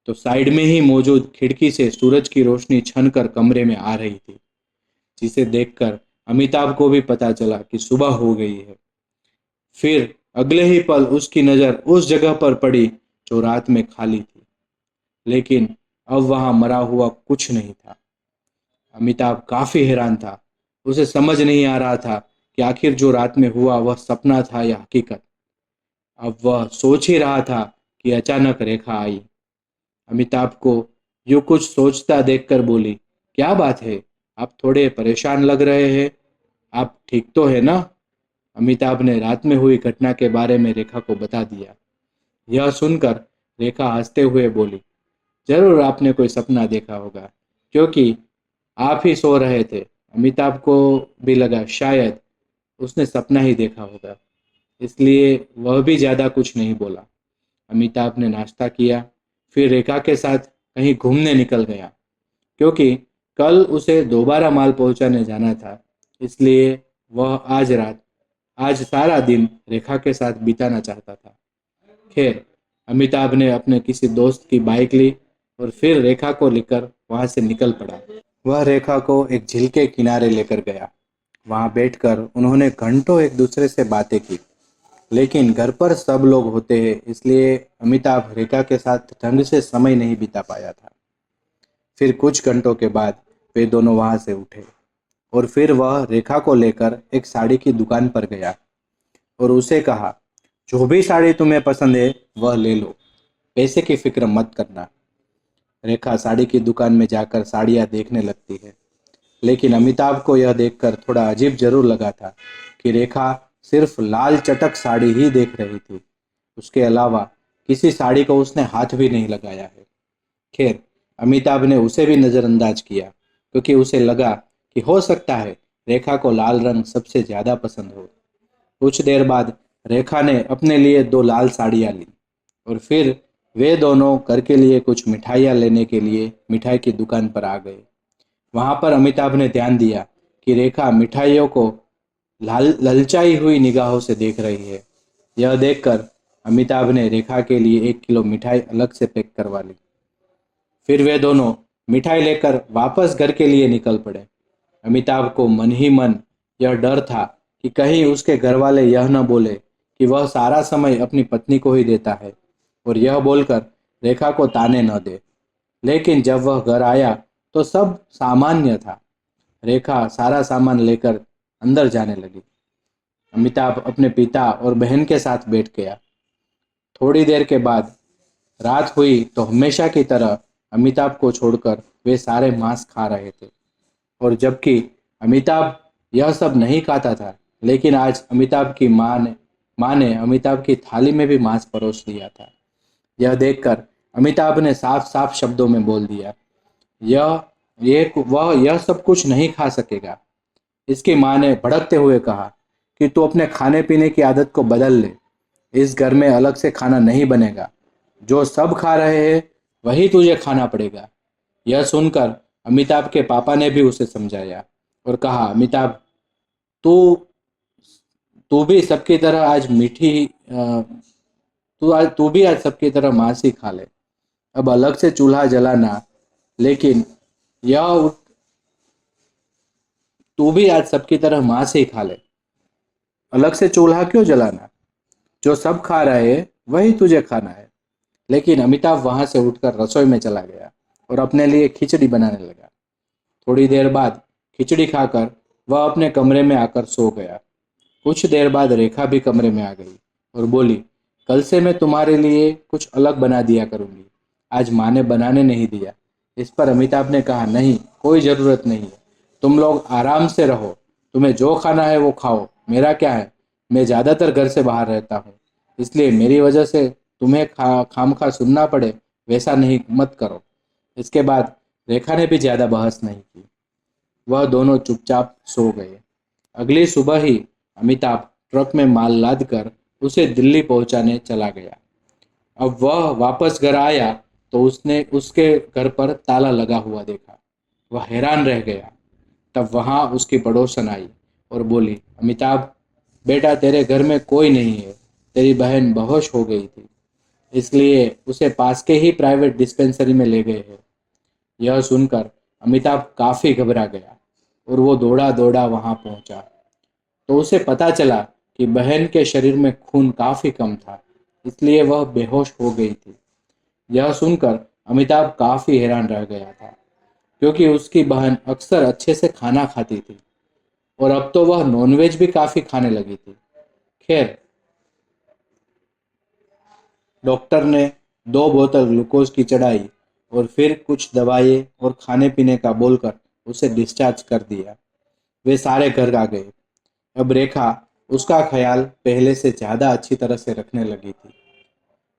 [SPEAKER 1] तो साइड में ही मौजूद खिड़की से सूरज की रोशनी छनकर कमरे में आ रही थी, जिसे देखकर अमिताभ को भी पता चला कि सुबह हो गई है। फिर अगले ही पल उसकी नजर उस जगह पर पड़ी जो रात में खाली थी, लेकिन अब वहां मरा हुआ कुछ नहीं था। अमिताभ काफी हैरान था। उसे समझ नहीं आ रहा था कि आखिर जो रात में हुआ वह सपना था या हकीकत। अब वह सोच ही रहा था कि अचानक रेखा आई। अमिताभ को यूं कुछ सोचता देखकर बोली, क्या बात है, आप थोड़े परेशान लग रहे हैं, आप ठीक तो है ना? अमिताभ ने रात में हुई घटना के बारे में रेखा को बता दिया। यह सुनकर रेखा हंसते हुए बोली, जरूर आपने कोई सपना देखा होगा, क्योंकि आप ही सो रहे थे। अमिताभ को भी लगा शायद उसने सपना ही देखा होगा, इसलिए वह भी ज्यादा कुछ नहीं बोला। अमिताभ ने नाश्ता किया, फिर रेखा के साथ कहीं घूमने निकल गया, क्योंकि कल उसे दोबारा माल पहुंचाने जाना था। इसलिए वह आज सारा दिन रेखा के साथ बिताना चाहता था। खैर, अमिताभ ने अपने किसी दोस्त की बाइक ली और फिर रेखा को लेकर वहां से निकल पड़ा। वह रेखा को एक झील के किनारे लेकर गया। वहां बैठकर उन्होंने घंटों एक दूसरे से बातें की, लेकिन घर पर सब लोग होते हैं, इसलिए अमिताभ रेखा के साथ ढंग से समय नहीं बिता पाया था। फिर कुछ घंटों के बाद वे दोनों वहां से उठे और फिर वह रेखा को लेकर एक साड़ी की दुकान पर गया और उसे कहा, जो भी साड़ी तुम्हें पसंद है वह ले लो, पैसे की फिक्र मत करना। रेखा साड़ी की दुकान में जाकर साड़ियां देखने लगती है, लेकिन अमिताभ को यह देखकर थोड़ा अजीब जरूर लगा था कि रेखा सिर्फ लाल चटक साड़ी ही देख रही थी। उसके अलावा किसी साड़ी को उसने हाथ भी नहीं लगाया है। खैर, अमिताभ ने उसे भी नजरअंदाज किया, क्योंकि उसे लगा कि हो सकता है रेखा को लाल रंग सबसे ज्यादा पसंद हो। कुछ देर बाद रेखा ने अपने लिए दो लाल साड़ियां ली और फिर वे दोनों घर के लिए कुछ मिठाइयाँ लेने के लिए मिठाई की दुकान पर आ गए। वहां पर अमिताभ ने ध्यान दिया कि रेखा मिठाइयों को लाल ललचाई हुई निगाहों से देख रही है। यह देखकर अमिताभ ने रेखा के लिए 1 किलो मिठाई अलग से पैक करवा ली। फिर वे दोनों मिठाई लेकर वापस घर के लिए निकल पड़े। अमिताभ को मन ही मन यह डर था कि कहीं उसके घर वाले यह न बोले कि वह सारा समय अपनी पत्नी को ही देता है और यह बोलकर रेखा को ताने न दे। लेकिन जब वह घर आया तो सब सामान्य था। रेखा सारा सामान लेकर अंदर जाने लगी। अमिताभ अपने पिता और बहन के साथ बैठ गया। थोड़ी देर के बाद रात हुई तो हमेशा की तरह अमिताभ को छोड़कर वे सारे मांस खा रहे थे, और जबकि अमिताभ यह सब नहीं खाता था, लेकिन आज अमिताभ की माँ ने अमिताभ की थाली में भी मांस परोस दिया था। यह देखकर अमिताभ ने साफ साफ शब्दों में बोल दिया, यह ये वह यह सब कुछ नहीं खा सकेगा। इसकी माँ ने भड़कते हुए कहा कि तू अपने खाने पीने की आदत को बदल ले। इस घर में अलग से खाना नहीं बनेगा। जो सब खा रहे हैं वही तुझे खाना पड़ेगा। यह सुनकर अमिताभ के पापा ने भी उसे समझाया और कहा, अमिताभ, तू तू भी सबकी तरह आज मीठी तू भी आज सबकी तरह मांस ही खा ले। अब अलग से चूल्हा जलाना, लेकिन यह तू भी आज सबकी तरह मांस ही खा ले। अलग से चूल्हा क्यों जलाना? जो सब खा रहे हैं वही तुझे खाना है। लेकिन अमिताभ वहां से उठकर रसोई में चला गया और अपने लिए खिचड़ी बनाने लगा। थोड़ी देर बाद खिचड़ी खाकर वह अपने कमरे में आकर सो गया। कुछ देर बाद रेखा भी कमरे में आ गई और बोली, कल से मैं तुम्हारे लिए कुछ अलग बना दिया करूंगी। आज माँ ने बनाने नहीं दिया। इस पर अमिताभ ने कहा, नहीं, कोई ज़रूरत नहीं है। तुम लोग आराम से रहो। तुम्हें जो खाना है वो खाओ, मेरा क्या है। मैं ज़्यादातर घर से बाहर रहता हूँ, इसलिए मेरी वजह से तुम्हें खामखा सुनना पड़े वैसा नहीं मत करो। इसके बाद रेखा ने भी ज़्यादा बहस नहीं की। वह दोनों चुपचाप सो गए। अगली सुबह ही अमिताभ ट्रक में माल लाद कर उसे दिल्ली पहुंचाने चला गया। अब वह वापस घर आया तो उसने उसके घर पर ताला लगा हुआ देखा। वह हैरान रह गया। तब वहां उसकी पड़ोसन आई और बोली, अमिताभ बेटा, तेरे घर में कोई नहीं है। तेरी बहन बेहोश हो गई थी। इसलिए उसे पास के ही प्राइवेट डिस्पेंसरी में ले गए हैं। यह सुनकर अमिताभ काफी घबरा गया और वो दौड़ा दौड़ा वहां पहुंचा। तो उसे पता चला कि बहन के शरीर में खून काफी कम था, इसलिए वह बेहोश हो गई थी। यह सुनकर अमिताभ काफी हैरान रह गया था, क्योंकि उसकी बहन अक्सर अच्छे से खाना खाती थी और अब तो वह नॉनवेज भी काफी खाने लगी थी। खैर, डॉक्टर ने 2 बोतल ग्लूकोज की चढ़ाई और फिर कुछ दवाइयाँ और खाने पीने का बोलकर उसे डिस्चार्ज कर दिया। वे सारे घर आ गए। अब रेखा उसका ख्याल पहले से ज्यादा अच्छी तरह से रखने लगी थी।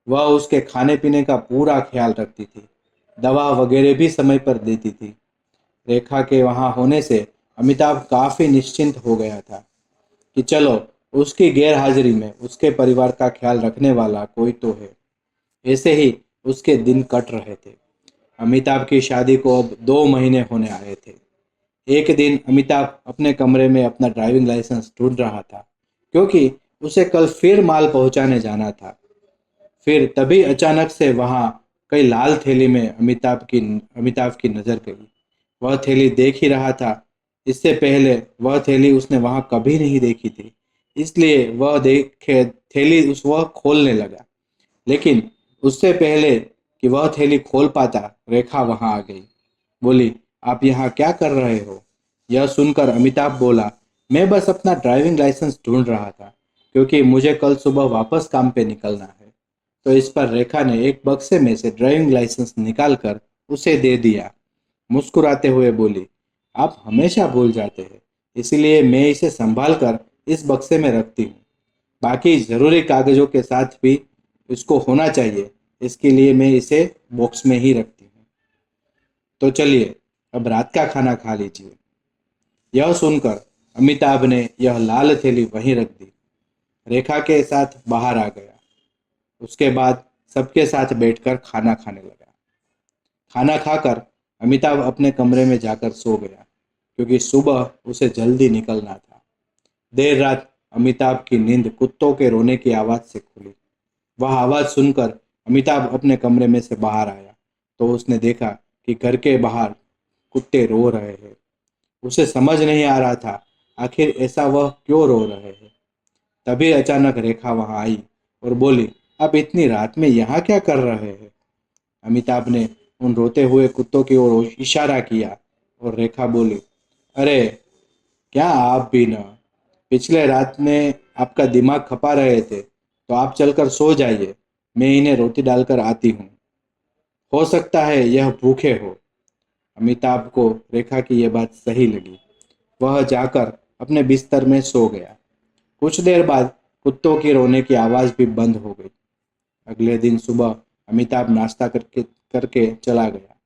[SPEAKER 1] वह उसके खाने पीने का पूरा ख्याल रखती थी, दवा वगैरह भी समय पर देती थी। रेखा के वहां होने से अमिताभ काफी निश्चिंत हो गया था कि चलो, उसकी गैर हाजिरी में उसके परिवार का ख्याल रखने वाला कोई तो है। ऐसे ही उसके दिन कट रहे थे। अमिताभ की शादी को अब 2 महीने होने आए थे। एक दिन अमिताभ अपने कमरे में अपना ड्राइविंग लाइसेंस ढूंढ रहा था, क्योंकि उसे कल फिर माल पहुंचाने जाना था। फिर तभी अचानक से वहां कई लाल थैली में अमिताभ की नजर गई। वह थैली देख ही रहा था। इससे पहले वह थैली उसने वहां कभी नहीं देखी थी, इसलिए वह देखे थैली उस वह खोलने लगा। लेकिन उससे पहले कि वह थैली खोल पाता, रेखा वहां आ गई। बोली, आप यहाँ क्या कर रहे हो? यह सुनकर अमिताभ बोला, मैं बस अपना ड्राइविंग लाइसेंस ढूंढ रहा था, क्योंकि मुझे कल सुबह वापस काम पे निकलना है। तो इस पर रेखा ने एक बक्से में से ड्राइविंग लाइसेंस निकालकर उसे दे दिया। मुस्कुराते हुए बोली, आप हमेशा भूल जाते हैं, इसलिए मैं इसे संभाल कर इस बक्से में रखती हूँ। बाकी जरूरी कागजों के साथ भी इसको होना चाहिए, इसके लिए मैं इसे बॉक्स में ही रखती हूँ। तो चलिए, अब रात का खाना खा लीजिए। यह सुनकर अमिताभ ने यह लाल थैली वहीं रख दी, रेखा के साथ बाहर आ गया। उसके बाद सबके साथ बैठकर खाना खाने लगा। खाना खाकर अमिताभ अपने कमरे में जाकर सो गया, क्योंकि सुबह उसे जल्दी निकलना था। देर रात अमिताभ की नींद कुत्तों के रोने की आवाज से खुली। वह आवाज सुनकर अमिताभ अपने कमरे में से बाहर आया, तो उसने देखा कि घर के बाहर कुत्ते रो रहे हैं। उसे समझ नहीं आ रहा था आखिर ऐसा वह क्यों रो रहे हैं। तभी अचानक रेखा वहां आई और बोली, आप इतनी रात में यहाँ क्या कर रहे हैं? अमिताभ ने उन रोते हुए कुत्तों की ओर इशारा किया और रेखा बोली, अरे, क्या आप भी ना, पिछले रात में आपका दिमाग खपा रहे थे, तो आप चलकर सो जाइए, मैं इन्हें रोटी डालकर आती हूँ। हो सकता है यह भूखे हो। अमिताभ को रेखा की यह बात सही लगी। वह जाकर अपने बिस्तर में सो गया। कुछ देर बाद कुत्तों की रोने की आवाज भी बंद हो गई। अगले दिन सुबह अमिताभ नाश्ता करके करके चला गया।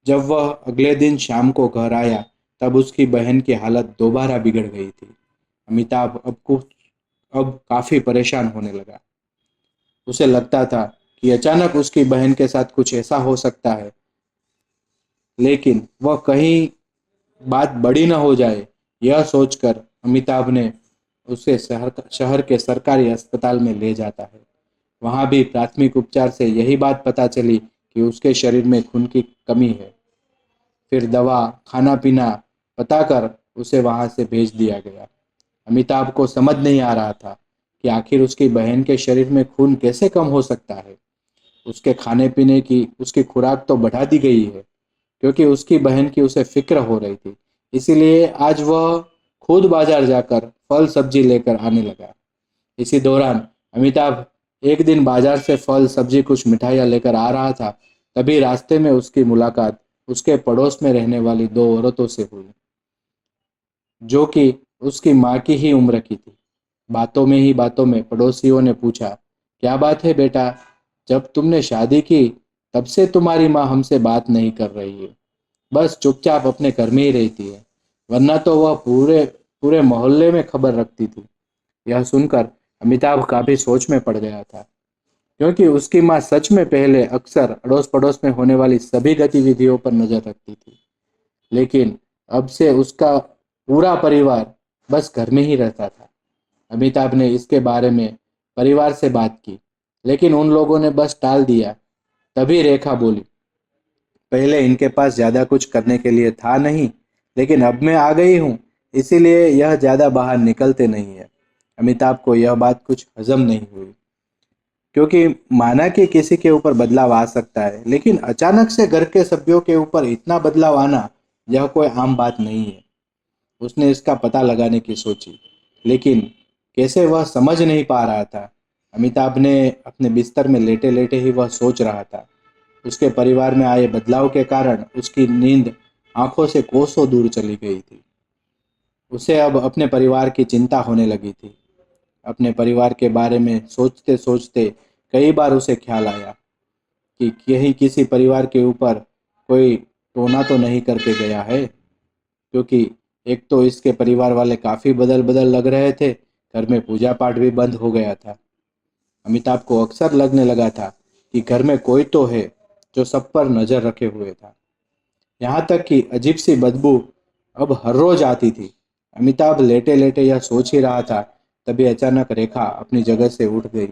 [SPEAKER 1] जब वह अगले दिन शाम को घर आया, तब उसकी बहन की हालत दोबारा बिगड़ गई थी। अमिताभ अब काफी परेशान होने लगा। उसे लगता था कि अचानक उसकी बहन के साथ कुछ ऐसा हो सकता है, लेकिन वह कहीं बात बड़ी न हो जाए। यह सोचकर अमिताभ ने उसे शहर के सरकारी अस्पताल में ले जाता है। वहां भी प्राथमिक उपचार से यही बात पता चली कि उसके शरीर में खून की कमी है। फिर दवा, खाना पीना बताकर उसे वहां से भेज दिया गया। अमिताभ को समझ नहीं आ रहा था कि आखिर उसकी बहन के शरीर में खून कैसे कम हो सकता है। उसके खाने पीने की उसकी खुराक तो बढ़ा दी गई है, क्योंकि उसकी बहन की उसे फिक्र हो रही थी। इसीलिए आज वह खुद बाजार जाकर फल सब्जी लेकर आने लगा। इसी दौरान अमिताभ एक दिन बाजार से फल सब्जी कुछ मिठाइयाँ लेकर आ रहा था। तभी रास्ते में उसकी मुलाकात उसके पड़ोस में रहने वाली 2 औरतों से हुई, जो कि उसकी माँ की ही उम्र की थी। बातों में पड़ोसियों ने पूछा, क्या बात है बेटा, जब तुमने शादी की तब से तुम्हारी माँ हमसे बात नहीं कर रही है, बस चुपचाप अपने घर में ही रहती है, वरना तो वह पूरे पूरे मोहल्ले में खबर रखती थी। यह सुनकर अमिताभ काफी सोच में पड़ गया था, क्योंकि उसकी माँ सच में पहले अक्सर अड़ोस पड़ोस में होने वाली सभी गतिविधियों पर नजर रखती थी, लेकिन अब से उसका पूरा परिवार बस घर में ही रहता था। अमिताभ ने इसके बारे में परिवार से बात की। लेकिन उन लोगों ने बस टाल दिया। तभी रेखा बोली, पहले इनके पास ज्यादा कुछ करने के लिए था नहीं, लेकिन अब मैं आ गई हूँ, इसीलिए यह ज्यादा बाहर निकलते नहीं है। अमिताभ को यह बात कुछ हजम नहीं हुई, क्योंकि माना कि किसी के ऊपर बदलाव आ सकता है, लेकिन अचानक से घर के सभ्यों के ऊपर इतना बदलाव आना, यह कोई आम बात नहीं है। उसने इसका पता लगाने की सोची, लेकिन कैसे वह समझ नहीं पा रहा था। अमिताभ ने अपने बिस्तर में लेटे लेटे ही वह सोच रहा था। उसके परिवार में आए बदलाव के कारण उसकी नींद आंखों से कोसों दूर चली गई थी। उसे अब अपने परिवार की चिंता होने लगी थी। अपने परिवार के बारे में सोचते सोचते कई बार उसे ख्याल आया कि यही किसी परिवार के ऊपर कोई टोना तो नहीं करके गया है, क्योंकि एक तो इसके परिवार वाले काफी बदल बदल लग रहे थे, घर में पूजा पाठ भी बंद हो गया था। अमिताभ को अक्सर लगने लगा था कि घर में कोई तो है जो सब पर नजर रखे हुए था। यहाँ तक कि अजीब सी बदबू अब हर रोज आती थी। अमिताभ लेटे लेटे यह सोच ही रहा था, तभी अचानक रेखा अपनी जगह से उठ गई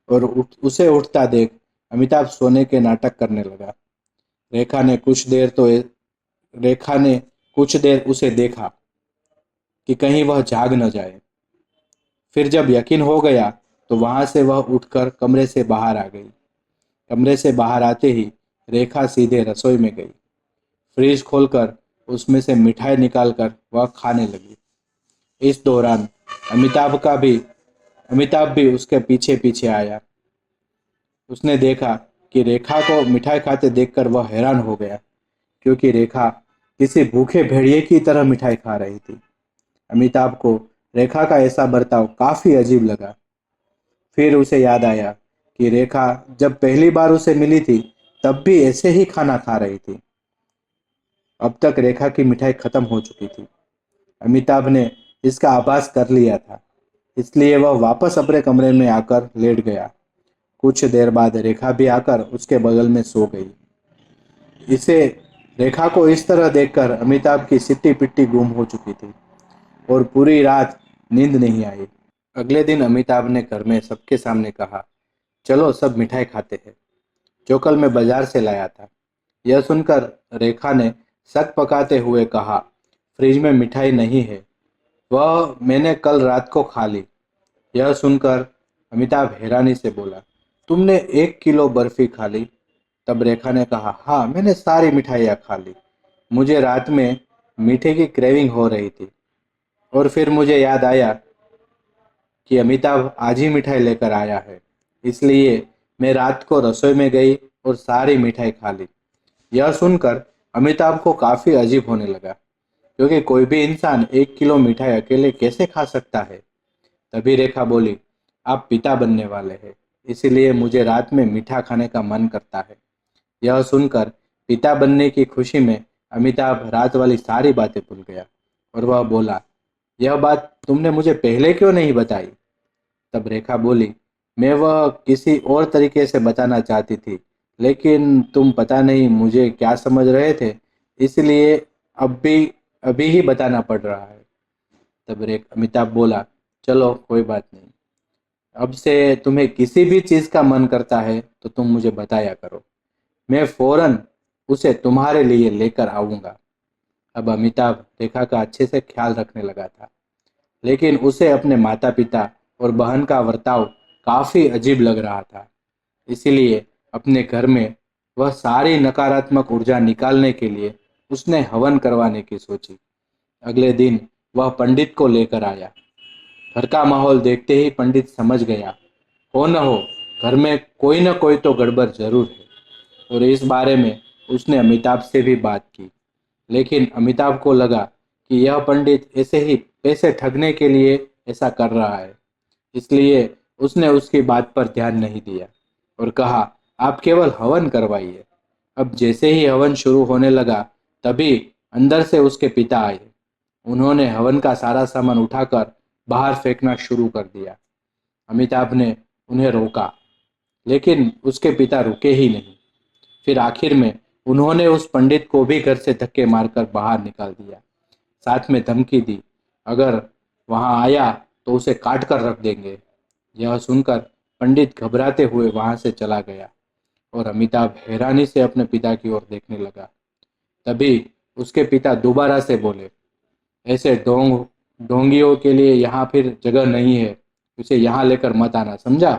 [SPEAKER 1] और उसे उठता देख अमिताभ सोने के नाटक करने लगा। रेखा ने कुछ देर तो रेखा ने कुछ देर उसे देखा कि कहीं वह जाग न जाए। फिर जब यकीन हो गया तो वहां से वह उठकर कमरे से बाहर आ गई। कमरे से बाहर आते ही रेखा सीधे रसोई में गई। फ्रिज खोलकर उसमें से मिठाई निकालकर वह खाने लगी। इस दौरान अमिताभ का भी अमिताभ भी उसके पीछे पीछे आया। उसने देखा कि रेखा को मिठाई खाते देखकर वह हैरान हो गया, क्योंकि रेखा किसी भूखे भेड़िए की तरह मिठाई खा रही थी। अमिताभ को रेखा का ऐसा बर्ताव काफी अजीब लगा। फिर उसे याद आया कि रेखा जब पहली बार उसे मिली थी, तब भी ऐसे ही खाना खा रही थी। अब तक रेखा की मिठाई खत्म हो चुकी थी। अमिताभ ने इसका आभास कर लिया था, इसलिए वह वापस अपने कमरे में आकर लेट गया। कुछ देर बाद रेखा भी आकर उसके बगल में सो गई। इसे रेखा को इस तरह देखकर अमिताभ की सिट्टी पिट्टी गुम हो चुकी थी और पूरी रात नींद नहीं आई। अगले दिन अमिताभ ने घर में सबके सामने कहा, चलो सब मिठाई खाते हैं, जो कल मैं बाजार से लाया था। यह सुनकर रेखा ने शक पकाते हुए कहा, फ्रिज में मिठाई नहीं है, वह मैंने कल रात को खा ली। यह सुनकर अमिताभ हैरानी से बोला, तुमने 1 किलो बर्फी खा ली? तब रेखा ने कहा, हाँ मैंने सारी मिठाइयाँ खा ली। मुझे रात में मीठे की क्रेविंग हो रही थी और फिर मुझे याद आया कि अमिताभ आज ही मिठाई लेकर आया है, इसलिए मैं रात को रसोई में गई और सारी मिठाई खा ली। यह सुनकर अमिताभ को काफी अजीब होने लगा, क्योंकि कोई भी इंसान 1 किलो मिठाई अकेले कैसे खा सकता है। तभी रेखा बोली, आप पिता बनने वाले हैं, इसीलिए मुझे रात में मीठा खाने का मन करता है। यह सुनकर पिता बनने की खुशी में अमिताभ रात वाली सारी बातें भूल गया और वह बोला, यह बात तुमने मुझे पहले क्यों नहीं बताई? तब रेखा बोली, मैं वह किसी और तरीके से बताना चाहती थी, लेकिन तुम पता नहीं मुझे क्या समझ रहे थे, इसलिए अब भी अभी ही बताना पड़ रहा है। तब रेख अमिताभ बोला, चलो कोई बात नहीं, अब से तुम्हें किसी भी चीज का मन करता है तो तुम मुझे बताया करो, मैं फौरन उसे तुम्हारे लिए लेकर आऊंगा। अब अमिताभ रेखा का अच्छे से ख्याल रखने लगा था, लेकिन उसे अपने माता पिता और बहन का बर्ताव काफी अजीब लग रहा था। इसीलिए अपने घर में वह सारी नकारात्मक ऊर्जा निकालने के लिए उसने हवन करवाने की सोची। अगले दिन वह पंडित को लेकर आया। घर का माहौल देखते ही पंडित समझ गया, हो न हो घर में कोई न कोई तो गड़बड़ जरूर है, और इस बारे में उसने अमिताभ से भी बात की। लेकिन अमिताभ को लगा कि यह पंडित ऐसे ही पैसे ठगने के लिए ऐसा कर रहा है, इसलिए उसने उसकी बात पर ध्यान नहीं दिया और कहा, आप केवल हवन करवाइए। अब जैसे ही हवन शुरू होने लगा, तभी अंदर से उसके पिता आए। उन्होंने हवन का सारा सामान उठाकर बाहर फेंकना शुरू कर दिया। अमिताभ ने उन्हें रोका, लेकिन उसके पिता रुके ही नहीं। फिर आखिर में उन्होंने उस पंडित को भी घर से धक्के मारकर बाहर निकाल दिया। साथ में धमकी दी, अगर वहां आया तो उसे काट कर रख देंगे। यह सुनकर पंडित घबराते हुए वहां से चला गया और अमिताभ हैरानी से अपने पिता की ओर देखने लगा। तभी उसके पिता दोबारा से बोले, ऐसे ढोंगियों के लिए यहाँ फिर जगह नहीं है, उसे यहाँ लेकर मत आना, समझा।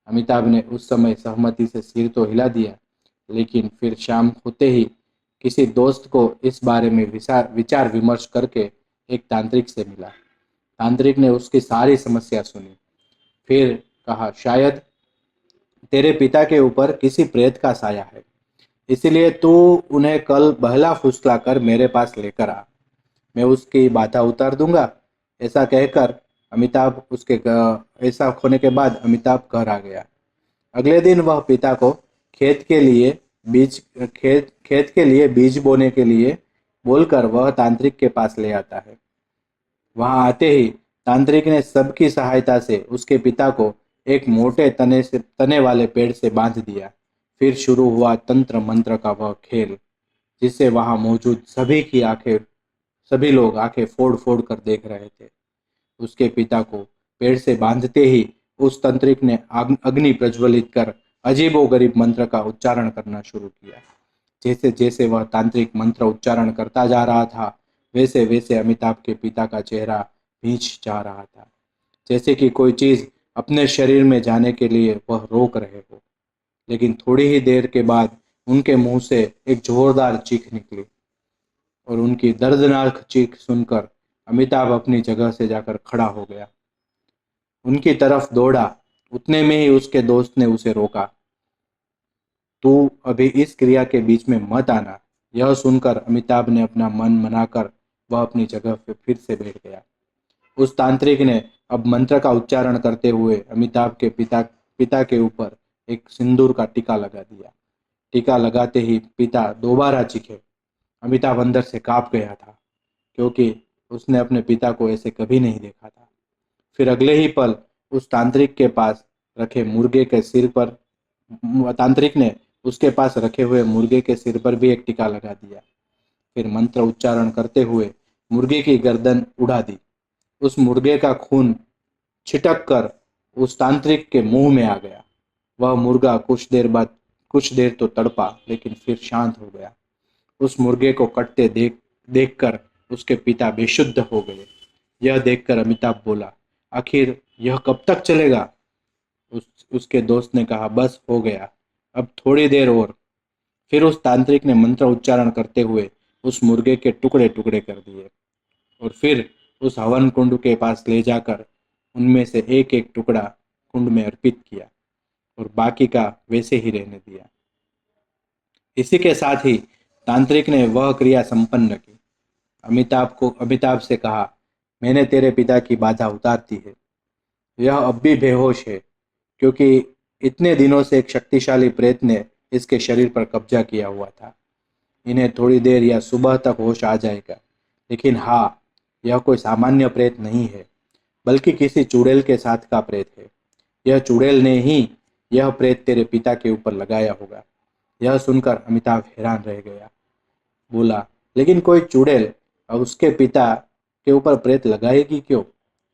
[SPEAKER 1] अमिताभ ने उस समय सहमति से सिर तो हिला दिया, लेकिन फिर शाम होते ही किसी दोस्त को इस बारे में विचार विमर्श करके एक तांत्रिक से मिला। तांत्रिक ने उसकी सारी समस्या सुनी, फिर कहा, शायद तेरे पिता के ऊपर किसी प्रेत का साया है, इसलिए तू उन्हें कल बहला फुसला कर मेरे पास लेकर आ, मैं उसकी बाधा उतार दूंगा। ऐसा कहकर अमिताभ ऐसा होने के बाद अमिताभ घर आ गया। अगले दिन वह पिता को खेत के लिए खेत के लिए बीज बोने के लिए बोलकर वह तांत्रिक के पास ले आता है। वहां आते ही तांत्रिक ने सबकी सहायता से उसके पिता को एक मोटे तने वाले पेड़ से बांध दिया। फिर शुरू हुआ तंत्र मंत्र का वह खेल, जिसे वहां मौजूद सभी लोग आंखें फोड़ फोड़ कर देख रहे थे। उसके पिता को पेड़ से बांधते ही उस तंत्रिक ने अग्नि प्रज्वलित कर अजीबोगरीब मंत्र का उच्चारण करना शुरू किया। जैसे जैसे वह तांत्रिक मंत्र उच्चारण करता जा रहा था, वैसे वैसे अमिताभ के पिता का चेहरा भींच जा रहा था, जैसे कि कोई चीज अपने शरीर में जाने के लिए वह रोक रहे हो। लेकिन थोड़ी ही देर के बाद उनके मुंह से एक जोरदार चीख निकली और उनकी दर्दनाक चीख सुनकर अमिताभ अपनी जगह से जाकर खड़ा हो गया, उनकी तरफ दौड़ा। उतने में ही उसके दोस्त ने उसे रोका, तू अभी इस क्रिया के बीच में मत आना। यह सुनकर अमिताभ ने अपना मन मनाकर वह अपनी जगह पे फिर से बैठ गया। उस तांत्रिक ने अब मंत्र का उच्चारण करते हुए अमिताभ के पिता के ऊपर एक सिंदूर का टीका लगा दिया। टीका लगाते ही पिता दोबारा चीखे। अमिताभ अंदर से कांप गया था, क्योंकि उसने अपने पिता को ऐसे कभी नहीं देखा था। फिर अगले ही पल उस तांत्रिक के पास रखे मुर्गे के सिर पर तांत्रिक ने उसके पास रखे हुए मुर्गे के सिर पर भी एक टीका लगा दिया। फिर मंत्र उच्चारण करते हुए मुर्गे की गर्दन उड़ा दी। उस मुर्गे का खून छिटक कर उस तांत्रिक के मुंह में आ गया। वह मुर्गा कुछ देर तो तड़पा, लेकिन फिर शांत हो गया। उस मुर्गे को कटते देखकर उसके पिता बेशुद्ध हो गए। यह देखकर अमिताभ बोला, आखिर यह कब तक चलेगा। उसके दोस्त ने कहा, बस हो गया, अब थोड़ी देर और। फिर उस तांत्रिक ने मंत्र उच्चारण करते हुए उस मुर्गे के टुकड़े टुकड़े कर दिए और फिर उस हवन कुंड के पास ले जाकर उनमें से एक एक टुकड़ा कुंड में अर्पित किया और बाकी का वैसे ही रहने दिया। इसी के साथ ही तांत्रिक ने वह क्रिया संपन्न की। अमिताभ से कहा, मैंने तेरे पिता की बाधा उतार दी है। यह अब भी बेहोश है, क्योंकि इतने दिनों से एक शक्तिशाली प्रेत ने इसके शरीर पर कब्जा किया हुआ था। इन्हें थोड़ी देर या सुबह तक होश आ जाएगा, लेकिन हाँ, यह कोई सामान्य प्रेत नहीं है, बल्कि किसी चुड़ैल के साथ का प्रेत है। यह चुड़ैल ने ही यह प्रेत तेरे पिता के ऊपर लगाया होगा। यह सुनकर अमिताभ हैरान रह गया। बोला, लेकिन कोई चुड़ैल अब उसके पिता के ऊपर प्रेत लगाएगी क्यों?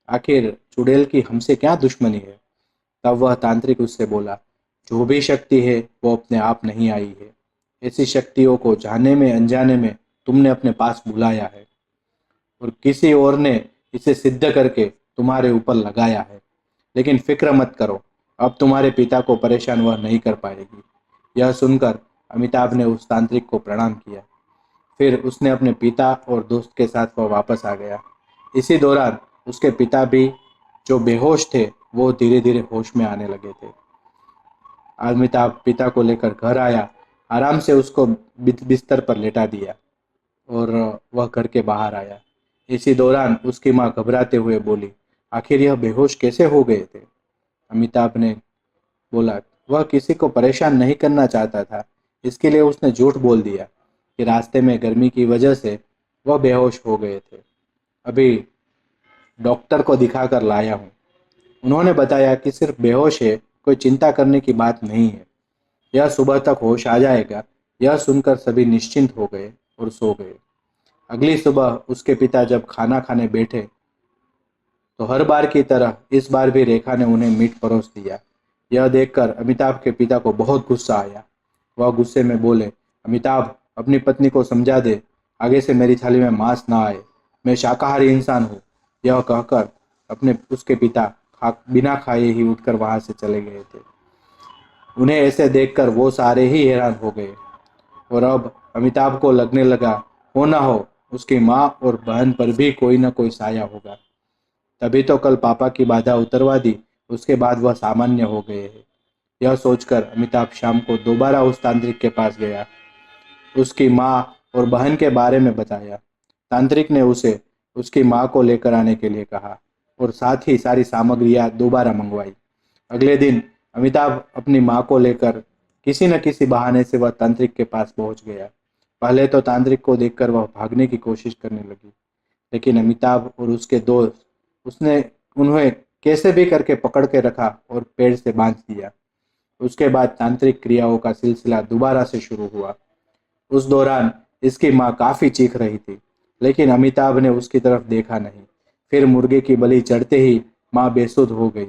[SPEAKER 1] आखिर चुड़ैल की हमसे क्या दुश्मनी है? तब वह तांत्रिक उससे बोला, जो भी शक्ति है वो अपने आप नहीं आई है। ऐसी शक्तियों को जाने में अनजाने में तुमने अपने पास बुलाया है और किसी और ने इसे सिद्ध करके तुम्हारे ऊपर लगाया है। लेकिन फिक्र मत करो, अब तुम्हारे पिता को परेशान वह नहीं कर पाएगी। यह सुनकर अमिताभ ने उस तांत्रिक को प्रणाम किया। फिर उसने अपने पिता और दोस्त के साथ वह वापस आ गया। इसी दौरान उसके पिता भी, जो बेहोश थे, वो धीरे धीरे होश में आने लगे थे। अमिताभ पिता को लेकर घर आया, आराम से उसको बिस्तर पर लेटा दिया और वह घर के बाहर आया। इसी दौरान उसकी माँ घबराते हुए बोली, आखिर यह बेहोश कैसे हो गए थे? अमिताभ ने बोला, वह किसी को परेशान नहीं करना चाहता था, इसके लिए उसने झूठ बोल दिया कि रास्ते में गर्मी की वजह से वह बेहोश हो गए थे। अभी डॉक्टर को दिखा कर लाया हूँ। उन्होंने बताया कि सिर्फ बेहोश है, कोई चिंता करने की बात नहीं है, यह सुबह तक होश आ जाएगा। यह सुनकर सभी निश्चिंत हो गए और सो गए। अगली सुबह उसके पिता जब खाना खाने बैठे तो हर बार की तरह इस बार भी रेखा ने उन्हें मीट परोस दिया। यह देखकर अमिताभ के पिता को बहुत गुस्सा आया। वह गुस्से में बोले, अमिताभ, अपनी पत्नी को समझा दे, आगे से मेरी थाली में मांस ना आए। मैं शाकाहारी इंसान हूँ। यह कहकर अपने उसके पिता बिना खाए ही उठकर वहां से चले गए थे। उन्हें ऐसे देखकर वो सारे ही हैरान हो गए और अब अमिताभ को लगने लगा, हो ना हो उसकी माँ और बहन पर भी कोई ना कोई साया होगा। तभी तो कल पापा की बाधा उतरवा दी, उसके बाद वह सामान्य हो गए हैं। यह सोचकर अमिताभ शाम को दोबारा उस तांत्रिक के पास गया, उसकी माँ और बहन के बारे में बताया। तांत्रिक ने उसे उसकी माँ को लेकर आने के लिए कहा और साथ ही सारी सामग्रियां दोबारा मंगवाई। अगले दिन अमिताभ अपनी माँ को लेकर किसी न किसी बहाने से वह तांत्रिक के पास पहुंच गया। पहले तो तांत्रिक को देखकर वह भागने की कोशिश करने लगी, लेकिन अमिताभ और उसके दोस्त उसने उन्हें कैसे भी करके पकड़ के रखा और पेड़ से बांध दिया। उसके बाद तांत्रिक क्रियाओं का सिलसिला दोबारा से शुरू हुआ। उस दौरान इसकी माँ काफी चीख रही थी, लेकिन अमिताभ ने उसकी तरफ देखा नहीं। फिर मुर्गे की बलि चढ़ते ही माँ बेसुध हो गई।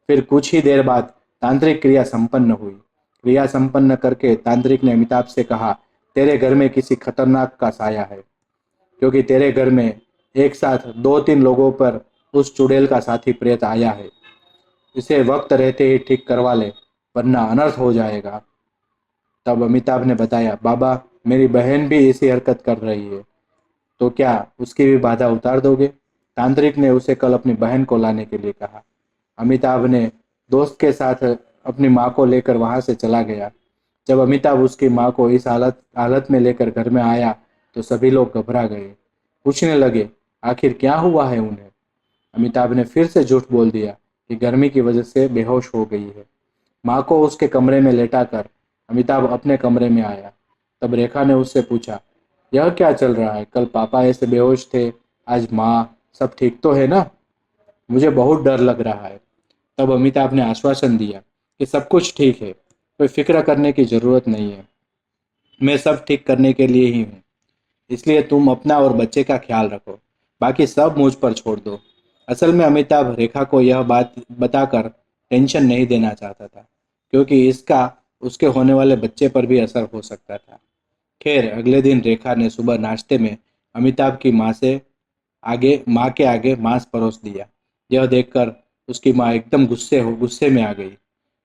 [SPEAKER 1] फिर कुछ ही देर बाद तांत्रिक क्रिया संपन्न हुई। क्रिया संपन्न करके तांत्रिक ने अमिताभ से कहा, तेरे घर में किसी खतरनाक का साया है, क्योंकि तेरे घर में एक साथ 2-3 लोगों पर उस चुड़ैल का साथी प्रेत आया है। इसे वक्त रहते ही ठीक करवा ले, वरना अनर्थ हो जाएगा। तब अमिताभ ने बताया, बाबा, मेरी बहन भी इसी हरकत कर रही है, तो क्या उसकी भी बाधा उतार दोगे? तांत्रिक ने उसे कल अपनी बहन को लाने के लिए कहा। अमिताभ ने दोस्त के साथ अपनी माँ को लेकर वहां से चला गया। जब अमिताभ उसकी माँ को इस हालत में लेकर घर में आया तो सभी लोग घबरा गए। पूछने लगे, आखिर क्या हुआ है उन्हें? अमिताभ ने फिर से झूठ बोल दिया कि गर्मी की वजह से बेहोश हो गई है। माँ को उसके कमरे में लेटाकर अमिताभ अपने कमरे में आया। तब रेखा ने उससे पूछा, यह क्या चल रहा है? कल पापा ऐसे बेहोश थे, आज माँ, सब ठीक तो है ना? मुझे बहुत डर लग रहा है। तब अमिताभ ने आश्वासन दिया कि सब कुछ ठीक है, कोई फिक्र करने की जरूरत नहीं है। मैं सब ठीक करने के लिए ही हूँ, इसलिए तुम अपना और बच्चे का ख्याल रखो, बाकी सब मुझ पर छोड़ दो। असल में अमिताभ रेखा को यह बात बताकर टेंशन नहीं देना चाहता था, क्योंकि इसका उसके होने वाले बच्चे पर भी असर हो सकता था। खैर, अगले दिन रेखा ने सुबह नाश्ते में अमिताभ की माँ के आगे मांस परोस दिया। यह देखकर उसकी माँ एकदम गुस्से में आ गई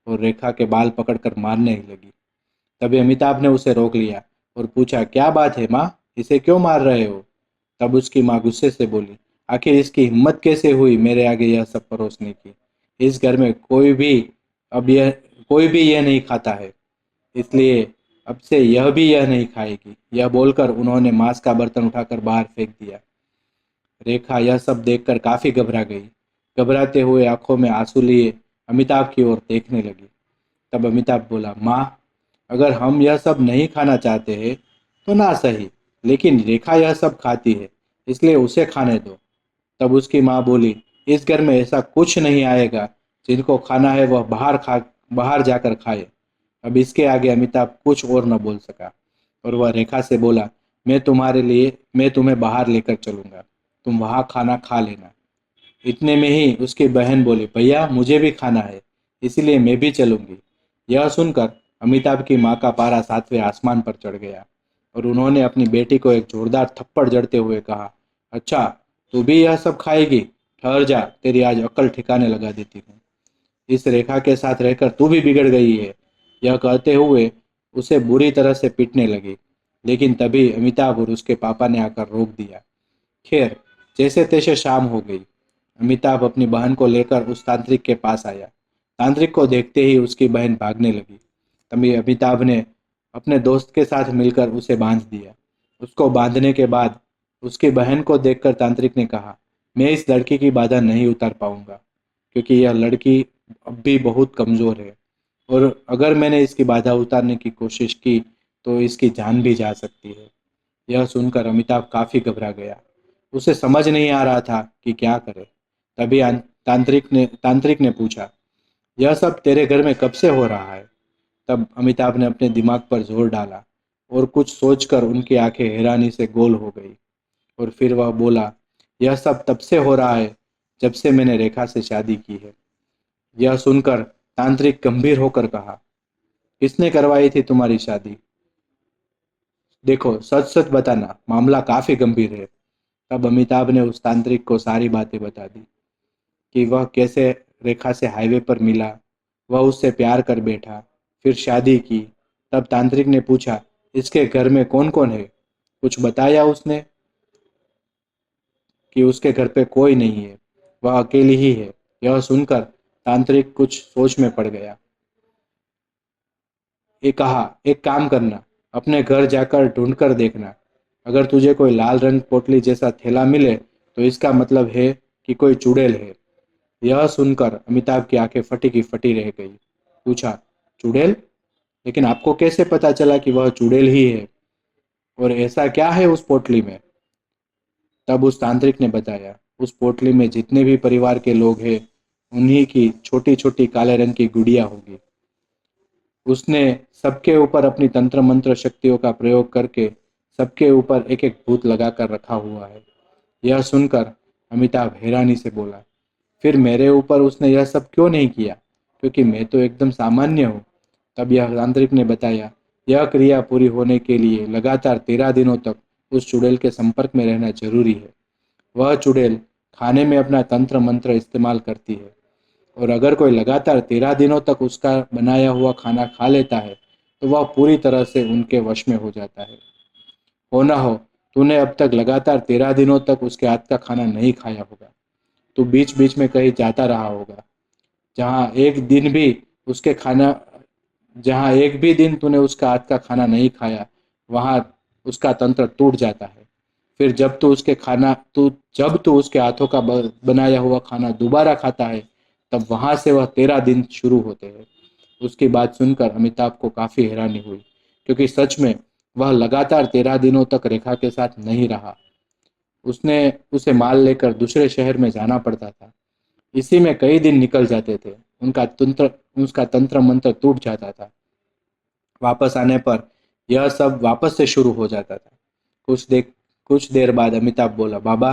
[SPEAKER 1] और रेखा के बाल पकड़कर मारने ही लगी। तभी अमिताभ ने उसे रोक लिया और पूछा, क्या बात है माँ, इसे क्यों मार रहे हो? तब उसकी माँ गुस्से से बोली, आखिर इसकी हिम्मत कैसे हुई मेरे आगे यह सब परोसने की? इस घर में अब यह कोई भी यह नहीं खाता है, इसलिए अब से यह नहीं खाएगी। यह बोलकर उन्होंने मांस का बर्तन उठाकर बाहर फेंक दिया। रेखा यह सब देखकर काफी घबरा गई। घबराते हुए आंखों में आंसू लिए अमिताभ की ओर देखने लगी। तब अमिताभ बोला, माँ, अगर हम यह सब नहीं खाना चाहते हैं तो ना सही, लेकिन रेखा यह सब खाती है, इसलिए उसे खाने दो। तब उसकी माँ बोली, इस घर में ऐसा कुछ नहीं आएगा, जिनको खाना है वह बाहर जाकर खाए। अब इसके आगे अमिताभ कुछ और न बोल सका और वह रेखा से बोला, मैं तुम्हें बाहर लेकर चलूंगा, तुम वहां खाना खा लेना। इतने में ही उसकी बहन बोली, भैया, मुझे भी खाना है, इसीलिए मैं भी चलूंगी। यह सुनकर अमिताभ की माँ का पारा 7वें आसमान पर चढ़ गया और उन्होंने अपनी बेटी को एक जोरदार थप्पड़ जड़ते हुए कहा, अच्छा, तू भी यह सब खाएगी? ठहर जा, तेरी आज अक्ल ठिकाने लगा देती हूँ। इस रेखा के साथ रहकर तू भी बिगड़ गई है। यह कहते हुए उसे बुरी तरह से पीटने लगी, लेकिन तभी अमिताभ और उसके पापा ने आकर रोक दिया। खैर, जैसे तैसे शाम हो गई। अमिताभ अपनी बहन को लेकर उस तांत्रिक के पास आया। तांत्रिक को देखते ही उसकी बहन भागने लगी। तभी अमिताभ ने अपने दोस्त के साथ मिलकर उसे बांध दिया। उसको बांधने के बाद उसकी बहन को देखकर तांत्रिक ने कहा, मैं इस लड़की की बाधा नहीं उतार पाऊंगा, क्योंकि यह लड़की अब भी बहुत कमजोर है और अगर मैंने इसकी बाधा उतारने की कोशिश की तो इसकी जान भी जा सकती है। यह सुनकर अमिताभ काफी घबरा गया। उसे समझ नहीं आ रहा था कि क्या करे। तभी तांत्रिक ने पूछा, यह सब तेरे घर में कब से हो रहा है? तब अमिताभ ने अपने दिमाग पर जोर डाला और कुछ सोचकर उनकी आंखें हैरानी से गोल हो गई और फिर वह बोला, यह सब तब से हो रहा है जब से मैंने रेखा से शादी की है। यह सुनकर तांत्रिक गंभीर होकर कहा। किसने करवाई थी तुम्हारी शादी? देखो, सच सच बताना, मामला काफी गंभीर है। तब अमिताभ ने उस तांत्रिक को सारी बातें बता दी कि वह कैसे रेखा से हाईवे पर मिला, वह उससे प्यार कर बैठा, फिर शादी की। तब तांत्रिक ने पूछा, इसके घर में कौन कौन है? कुछ बताया उसने कि उसके घर पे कोई नहीं है, वह अकेली ही है। यह सुनकर तांत्रिक कुछ सोच में पड़ गया। ये कहा, एक काम करना, अपने घर जाकर ढूंढ कर देखना। अगर तुझे कोई लाल रंग पोटली जैसा थैला मिले तो इसका मतलब है कि कोई चुड़ैल है। यह सुनकर अमिताभ की आंखें फटी की फटी रह गई। पूछा, चुड़ैल? लेकिन आपको कैसे पता चला कि वह चुड़ैल ही है? और ऐसा क्या है उस पोटली में? तब उस तांत्रिक ने बताया, उस पोटली में जितने भी परिवार के लोग हैं उन्हीं की छोटी छोटी काले रंग की गुड़िया होगी। उसने सबके ऊपर अपनी तंत्र मंत्र शक्तियों का प्रयोग करके सबके ऊपर एक एक भूत लगा कर रखा हुआ है। यह सुनकर अमिताभ हैरानी से बोला, फिर मेरे ऊपर उसने यह सब क्यों नहीं किया? क्योंकि मैं तो एकदम सामान्य हूँ। तब यह तांत्रिक ने बताया, यह क्रिया पूरी होने के लिए लगातार 13 दिनों तक उस चुड़ैल के संपर्क में रहना जरूरी है। वह चुड़ैल खाने में अपना तंत्र मंत्र इस्तेमाल करती है, और अगर कोई लगातार 13 दिनों तक उसका बनाया हुआ खाना खा लेता है तो वह पूरी तरह से उनके वश में हो जाता है। हो ना हो, तूने अब तक लगातार 13 दिनों तक उसके हाथ का खाना नहीं खाया होगा। तू बीच बीच में कहीं जाता रहा होगा। जहाँ एक दिन भी उसके खाना जहाँ एक भी दिन तूने उसका हाथ का खाना नहीं खाया, वहाँ उसका तंत्र टूट जाता है। फिर जब तू उसके हाथों का बनाया हुआ खाना दोबारा खाता है, तब वहां से वह 13 दिन शुरू होते हैं। उसकी बात सुनकर अमिताभ को काफी हैरानी हुई, क्योंकि सच में वह लगातार 13 दिनों तक रेखा के साथ नहीं रहा। उसने उसे माल लेकर दूसरे शहर में जाना पड़ता था। इसी में कई दिन निकल जाते थे। उसका तंत्र मंत्र टूट जाता था। वापस आने पर यह सब वापस से शुरू हो जाता था। कुछ देर कुछ देर बाद अमिताभ बोला, बाबा,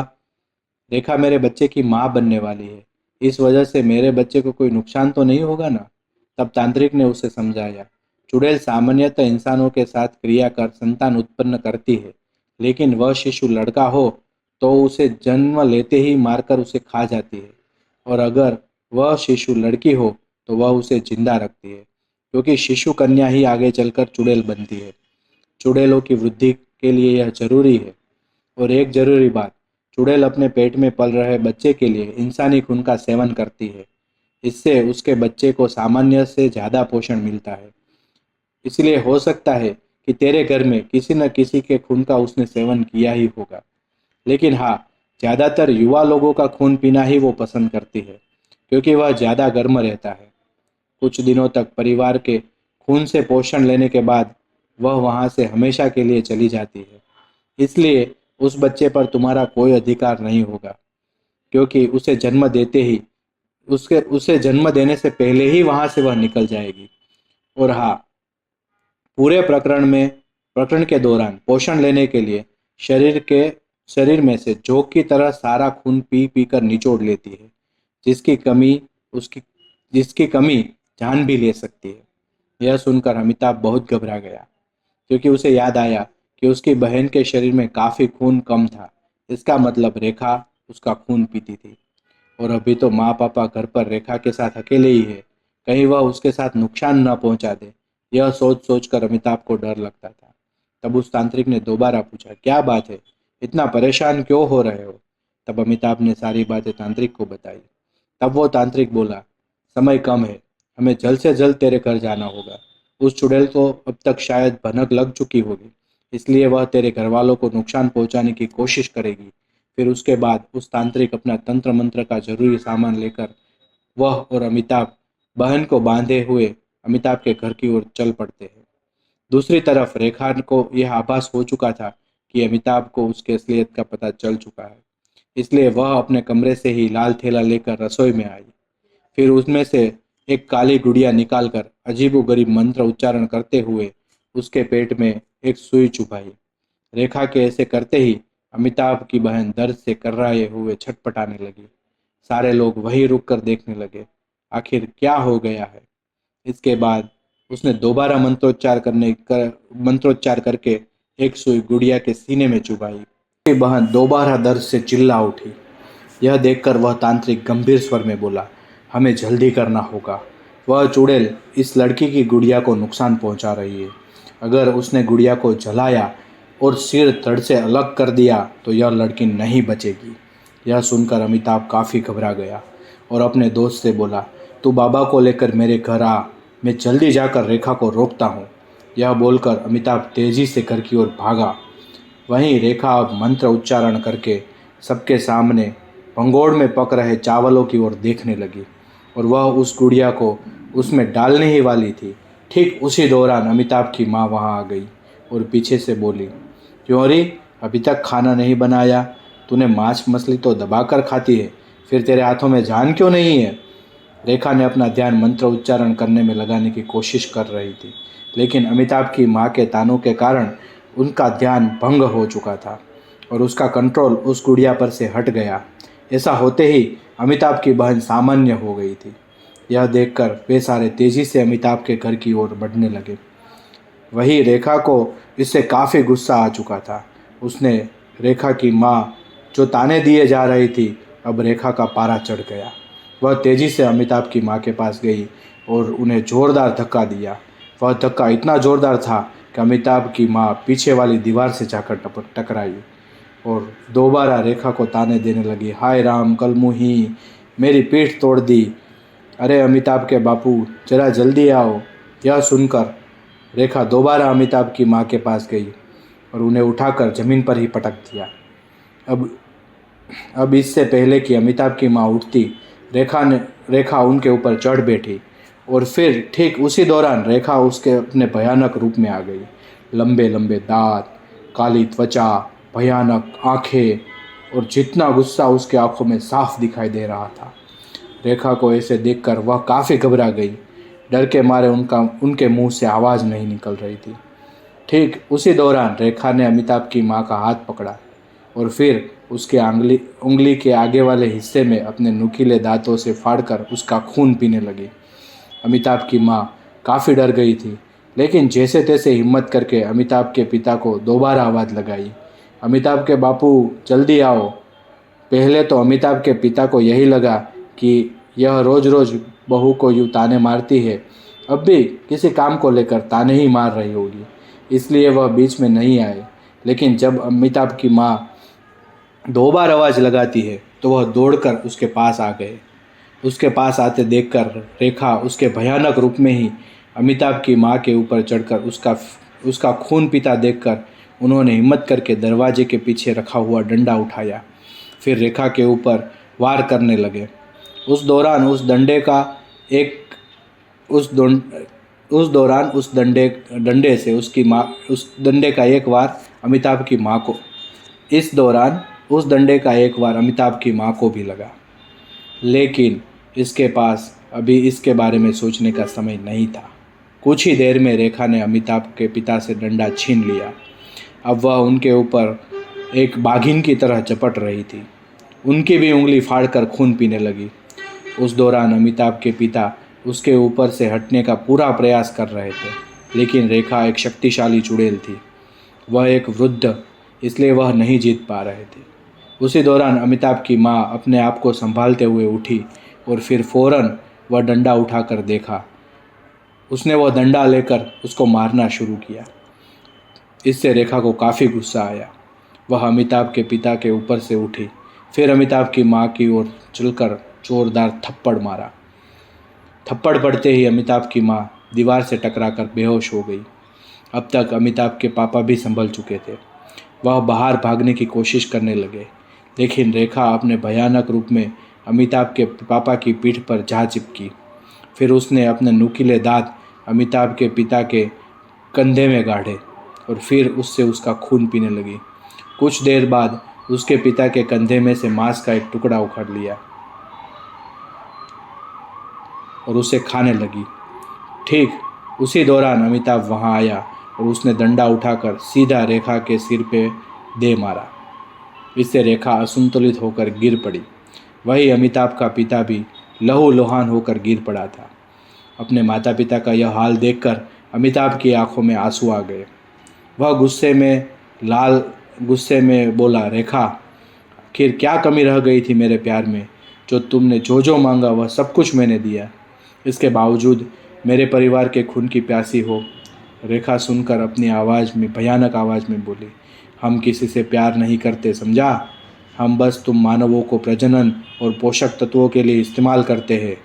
[SPEAKER 1] रेखा मेरे बच्चे की माँ बनने वाली है। इस वजह से मेरे बच्चे को कोई नुकसान तो नहीं होगा ना? तब तांत्रिक ने उसे समझाया, चुड़ैल सामान्यतः इंसानों के साथ क्रिया कर संतान उत्पन्न करती है, लेकिन वह शिशु लड़का हो तो उसे जन्म लेते ही मारकर उसे खा जाती है, और अगर वह शिशु लड़की हो तो वह उसे जिंदा रखती है, क्योंकि शिशु कन्या ही आगे चलकर चुड़ैल बनती है। चुड़ैलों की वृद्धि के लिए यह जरूरी है। और एक जरूरी बात, चुड़ैल अपने पेट में पल रहे बच्चे के लिए इंसानी खून का सेवन करती है। इससे उसके बच्चे को सामान्य से ज्यादा पोषण मिलता है। इसलिए हो सकता है कि तेरे घर में किसी न किसी के खून का उसने सेवन किया ही होगा। लेकिन हाँ, ज्यादातर युवा लोगों का खून पीना ही वो पसंद करती है, क्योंकि वह ज्यादा गर्म रहता है। कुछ दिनों तक परिवार के खून से पोषण लेने के बाद वह वहां से हमेशा के लिए चली जाती है। इसलिए उस बच्चे पर तुम्हारा कोई अधिकार नहीं होगा, क्योंकि उसे जन्म देने से पहले ही वहां से वह निकल जाएगी। और हाँ, पूरे प्रकरण के दौरान पोषण लेने के लिए शरीर के शरीर में से जोक की तरह सारा खून पी पी कर निचोड़ लेती है, जिसकी कमी उसकी जिसकी कमी जान भी ले सकती है। यह सुनकर अमिताभ बहुत घबरा गया, क्योंकि उसे याद आया कि उसकी बहन के शरीर में काफी खून कम था। इसका मतलब रेखा उसका खून पीती थी, और अभी तो माँ पापा घर पर रेखा के साथ अकेले ही है। कहीं वह उसके साथ नुकसान न पहुंचा दे। यह सोच सोच कर अमिताभ को डर लगता था। तब उस तांत्रिक ने दोबारा पूछा, क्या बात है, इतना परेशान क्यों हो रहे हो? तब अमिताभ ने सारी बातें तांत्रिक को बताई। तब वो तांत्रिक बोला, समय कम है, हमें जल्द से जल्द तेरे घर जाना होगा। उस चुड़ैल को अब तक शायद भनक लग चुकी होगी, इसलिए वह तेरे घर वालों को नुकसान पहुंचाने की कोशिश करेगी। फिर उसके बाद उस तांत्रिक अपना तंत्र मंत्र का जरूरी सामान लेकर वह और अमिताभ बहन को बांधे हुए अमिताभ के घर की ओर चल पड़ते हैं। दूसरी तरफ रेखा को यह आभास हो चुका था कि अमिताभ को उसके असलियत का पता चल चुका है। इसलिए वह अपने कमरे से ही लाल थैला लेकर रसोई में आई। फिर उसमें से एक काली गुड़िया निकालकर अजीबोगरीब मंत्र उच्चारण करते हुए उसके पेट में एक सुई चुभाई। रेखा के ऐसे करते ही अमिताभ की बहन दर्द से कर्राए हुए छटपटाने लगी। सारे लोग वहीं रुक कर देखने लगे। आखिर क्या हो गया है? इसके बाद उसने दोबारा मंत्रोच्चार करके एक सुई गुड़िया के सीने में चुभाई। उसकी बहन दोबारा दर्द से चिल्ला उठी। यह देखकर वह तांत्रिक गंभीर स्वर में बोला, हमें जल्दी करना होगा। वह चुड़ैल इस लड़की की गुड़िया को नुकसान पहुंचा रही है। अगर उसने गुड़िया को जलाया और सिर धड़ से अलग कर दिया तो यह लड़की नहीं बचेगी। यह सुनकर अमिताभ काफ़ी घबरा गया और अपने दोस्त से बोला, तू बाबा को लेकर मेरे घर आ, मैं जल्दी जाकर रेखा को रोकता हूँ। यह बोलकर अमिताभ तेजी से घर की ओर भागा। वहीं रेखा अब मंत्र उच्चारण करके सबके सामने भंगोड़ में पक रहे चावलों की ओर देखने लगी और वह उस गुड़िया को उसमें डालने ही वाली थी। ठीक उसी दौरान अमिताभ की माँ वहाँ आ गई और पीछे से बोली, क्यों रे, अभी तक खाना नहीं बनाया? तूने मांस मछली तो दबाकर खाती है, फिर तेरे हाथों में जान क्यों नहीं है? रेखा ने अपना ध्यान मंत्र उच्चारण करने में लगाने की कोशिश कर रही थी, लेकिन अमिताभ की माँ के तानों के कारण उनका ध्यान भंग हो चुका था और उसका कंट्रोल उस गुड़िया पर से हट गया। ऐसा होते ही अमिताभ की बहन सामान्य हो गई थी। यह देखकर वे सारे तेजी से अमिताभ के घर की ओर बढ़ने लगे। वही रेखा को इससे काफ़ी गुस्सा आ चुका था। उसने रेखा की माँ जो ताने दिए जा रही थी, अब रेखा का पारा चढ़ गया। वह तेज़ी से अमिताभ की माँ के पास गई और उन्हें ज़ोरदार धक्का दिया। वह धक्का इतना ज़ोरदार था कि अमिताभ की माँ पीछे वाली दीवार से जाकर टकराई और दोबारा रेखा को ताने देने लगी, हाय राम कलमुही, मेरी पीठ तोड़ दी। अरे अमिताभ के बापू, जरा जल्दी आओ। यह सुनकर रेखा दोबारा अमिताभ की माँ के पास गई और उन्हें उठाकर ज़मीन पर ही पटक दिया। अब इससे पहले कि अमिताभ की माँ उठती, रेखा उनके ऊपर चढ़ बैठी और फिर ठीक उसी दौरान रेखा उसके अपने भयानक रूप में आ गई। लंबे लंबे दांत, काली त्वचा, भयानक आंखें और जितना गुस्सा उसके आंखों में साफ दिखाई दे रहा था। रेखा को ऐसे देखकर वह काफ़ी घबरा गई। डर के मारे उनके मुंह से आवाज़ नहीं निकल रही थी। ठीक उसी दौरान रेखा ने अमिताभ की माँ का हाथ पकड़ा और फिर उसके उंगली के आगे वाले हिस्से में अपने नुकीले दांतों से फाड़कर उसका खून पीने लगी। अमिताभ की माँ काफ़ी डर गई थी, लेकिन जैसे तैसे हिम्मत करके अमिताभ के पिता को दोबारा आवाज़ लगाई, अमिताभ के बापू जल्दी आओ। पहले तो अमिताभ के पिता को यही लगा कि यह रोज़ रोज़ बहू को यूँ ताने मारती है, अब भी किसी काम को लेकर ताने ही मार रही होगी, इसलिए वह बीच में नहीं आए। लेकिन जब अमिताभ की माँ दो बार आवाज़ लगाती है तो वह दौड़कर उसके पास आ गए। उसके पास आते देखकर रेखा उसके भयानक रूप में ही अमिताभ की माँ के ऊपर चढ़कर उसका खून पीता देखकर उन्होंने हिम्मत करके दरवाजे के पीछे रखा हुआ डंडा उठाया, फिर रेखा के ऊपर वार करने लगे। उस दौरान उस डंडे से उसकी माँ उस डंडे का एक वार अमिताभ की माँ को इस दौरान उस डंडे का एक वार अमिताभ की माँ को भी लगा। लेकिन इसके पास अभी इसके बारे में सोचने का समय नहीं था। कुछ ही देर में रेखा ने अमिताभ के पिता से डंडा छीन लिया। अब वह उनके ऊपर एक बाघिन की तरह चपट रही थी। उनकी भी उंगली फाड़कर खून पीने लगी। उस दौरान अमिताभ के पिता उसके ऊपर से हटने का पूरा प्रयास कर रहे थे, लेकिन रेखा एक शक्तिशाली चुड़ैल थी। वह एक वृद्ध, इसलिए वह नहीं जीत पा रहे थे। उसी दौरान अमिताभ की माँ अपने आप को संभालते हुए उठी और फिर फौरन वह डंडा उठाकर देखा। उसने वह डंडा लेकर उसको मारना शुरू किया। इससे रेखा को काफ़ी गुस्सा आया। वह अमिताभ के पिता के ऊपर से उठी, फिर अमिताभ की माँ की ओर चलकर जोरदार थप्पड़ मारा। थप्पड़ पड़ते ही अमिताभ की माँ दीवार से टकराकर बेहोश हो गई। अब तक अमिताभ के पापा भी संभल चुके थे। वह बाहर भागने की कोशिश करने लगे, लेकिन रेखा अपने भयानक रूप में अमिताभ के पापा की पीठ पर जा चिपकी। फिर उसने अपने नुकीले दांत अमिताभ के पिता के कंधे में गाढ़े और फिर उससे उसका खून पीने लगी। कुछ देर बाद उसके पिता के कंधे में से मांस का एक टुकड़ा उखाड़ लिया और उसे खाने लगी। ठीक उसी दौरान अमिताभ वहां आया और उसने डंडा उठाकर सीधा रेखा के सिर पे दे मारा। इससे रेखा असंतुलित होकर गिर पड़ी। वही अमिताभ का पिता भी लहूलुहान होकर गिर पड़ा था। अपने माता पिता का यह हाल देखकर अमिताभ की आंखों में आंसू आ गए। वह गुस्से में बोला, रेखा, आखिर क्या कमी रह गई थी मेरे प्यार में? जो तुमने जो जो मांगा वह सब कुछ मैंने दिया। इसके बावजूद मेरे परिवार के खून की प्यासी हो। रेखा सुनकर अपनी भयानक आवाज़ में बोली, हम किसी से प्यार नहीं करते, समझा? हम बस तुम मानवों को प्रजनन और पोषक तत्वों के लिए इस्तेमाल करते हैं।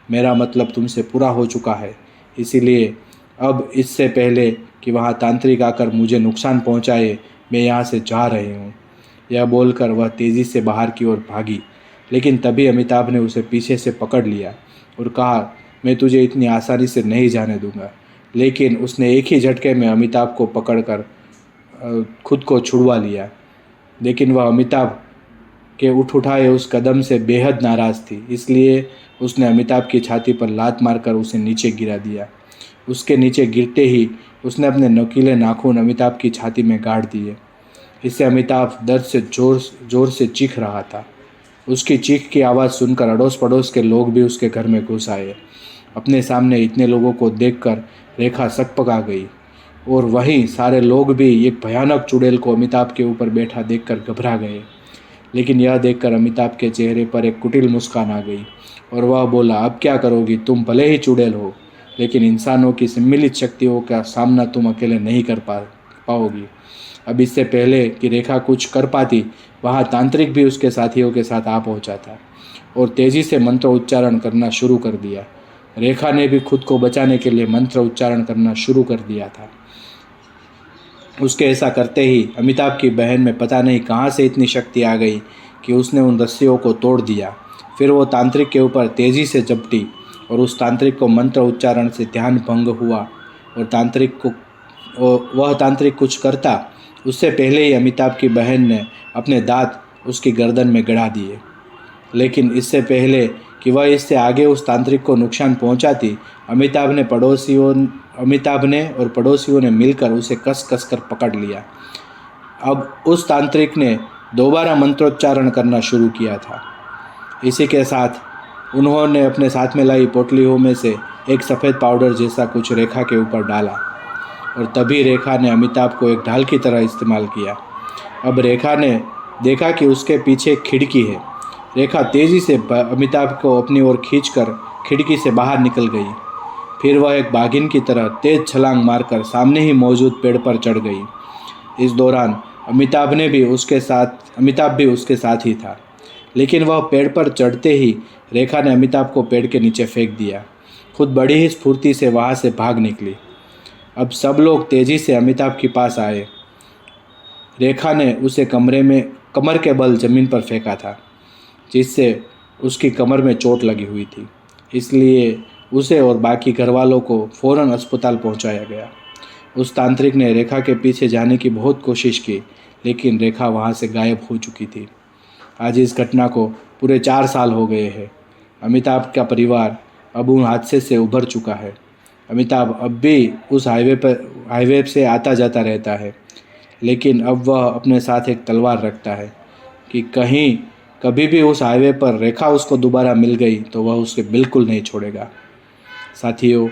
[SPEAKER 1] मेरा मतलब तुमसे पूरा हो चुका है, इसीलिए अब इससे पहले कि वहाँ तांत्रिक आकर मुझे नुकसान पहुँचाए, मैं यहाँ से जा रही हूँ। यह बोलकर वह तेज़ी से बाहर की ओर भागी, लेकिन तभी अमिताभ ने उसे पीछे से पकड़ लिया और कहा, मैं तुझे इतनी आसानी से नहीं जाने दूंगा। लेकिन उसने एक ही झटके में अमिताभ को पकड़कर खुद को छुड़वा लिया। लेकिन वह अमिताभ के उठाए उस कदम से बेहद नाराज़ थी, इसलिए उसने अमिताभ की छाती पर लात मारकर उसे नीचे गिरा दिया। उसके नीचे गिरते ही उसने अपने नुकीले नाखून अमिताभ की छाती में गाड़ दिए। इससे अमिताभ दर्द से जोर से चीख रहा था। उसकी चीख की आवाज़ सुनकर अड़ोस पड़ोस के लोग भी उसके घर में घुस आए। अपने सामने इतने लोगों को देखकर रेखा सकपका गई, और वहीं सारे लोग भी एक भयानक चुड़ैल को अमिताभ के ऊपर बैठा देखकर घबरा गए। लेकिन यह देखकर अमिताभ के चेहरे पर एक कुटिल मुस्कान आ गई और वह बोला, अब क्या करोगी? तुम भले ही चुड़ैल हो, लेकिन इंसानों की सम्मिलित शक्तियों का सामना तुम अकेले नहीं कर पाओगी। अब इससे पहले कि रेखा कुछ कर पाती, वहाँ तांत्रिक भी उसके साथियों के साथ आ पहुँचा था और तेज़ी से मंत्र उच्चारण करना शुरू कर दिया। रेखा ने भी खुद को बचाने के लिए मंत्र उच्चारण करना शुरू कर दिया था। उसके ऐसा करते ही अमिताभ की बहन में पता नहीं कहाँ से इतनी शक्ति आ गई कि उसने उन रस्सियों को तोड़ दिया। फिर वो तांत्रिक के ऊपर तेज़ी से झपटी और उस तांत्रिक को मंत्र उच्चारण से ध्यान भंग हुआ और वह तांत्रिक कुछ करता उससे पहले ही अमिताभ की बहन ने अपने दांत उसकी गर्दन में गड़ा दिए। लेकिन इससे पहले कि वह इससे आगे उस तांत्रिक को नुकसान पहुंचाती, अमिताभ ने और पड़ोसियों ने मिलकर उसे कस कर पकड़ लिया। अब उस तांत्रिक ने दोबारा मंत्रोच्चारण करना शुरू किया था। इसी के साथ उन्होंने अपने साथ में लाई पोटलियों में से एक सफ़ेद पाउडर जैसा कुछ रेखा के ऊपर डाला और तभी रेखा ने अमिताभ को एक ढाल की तरह इस्तेमाल किया। अब रेखा ने देखा कि उसके पीछे एक खिड़की है। रेखा तेज़ी से अमिताभ को अपनी ओर खींचकर खिड़की से बाहर निकल गई। फिर वह एक बाघिन की तरह तेज छलांग मारकर सामने ही मौजूद पेड़ पर चढ़ गई। इस दौरान अमिताभ भी उसके साथ ही था, लेकिन वह पेड़ पर चढ़ते ही रेखा ने अमिताभ को पेड़ के नीचे फेंक दिया। खुद बड़ी ही स्फूर्ति से वहाँ से भाग निकली। अब सब लोग तेज़ी से अमिताभ के पास आए। रेखा ने उसे कमर के बल ज़मीन पर फेंका था, जिससे उसकी कमर में चोट लगी हुई थी। इसलिए उसे और बाकी घरवालों को फ़ौरन अस्पताल पहुंचाया गया। उस तांत्रिक ने रेखा के पीछे जाने की बहुत कोशिश की, लेकिन रेखा वहां से गायब हो चुकी थी। आज इस घटना को पूरे 4 साल हो गए हैं। अमिताभ का परिवार अब उन हादसे से उभर चुका है। अमिताभ अब भी उस हाईवे से आता जाता रहता है, लेकिन अब वह अपने साथ एक तलवार रखता है कि कभी भी उस हाईवे पर रेखा उसको दोबारा मिल गई तो वह उसे बिल्कुल नहीं छोड़ेगा। साथियों,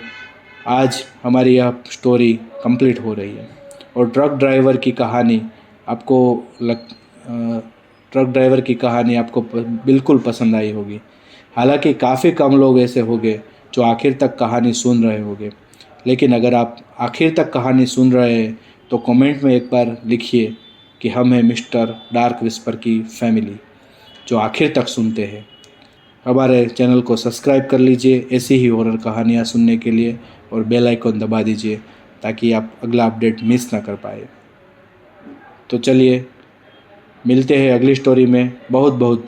[SPEAKER 1] आज हमारी यह स्टोरी कंप्लीट हो रही है और ट्रक ड्राइवर की कहानी आपको बिल्कुल पसंद आई होगी। हालांकि काफ़ी कम लोग ऐसे होंगे जो आखिर तक कहानी सुन रहे होंगे, लेकिन अगर आप आखिर तक कहानी सुन रहे हैं तो कमेंट में एक बार लिखिए कि हम हैं मिस्टर डार्क विस्पर की फैमिली जो आखिर तक सुनते हैं। हमारे चैनल को सब्सक्राइब कर लीजिए ऐसी ही हॉरर कहानियाँ सुनने के लिए और बेल आइकन दबा दीजिए ताकि आप अगला अपडेट मिस ना कर पाए। तो चलिए मिलते हैं अगली स्टोरी में। बहुत बहुत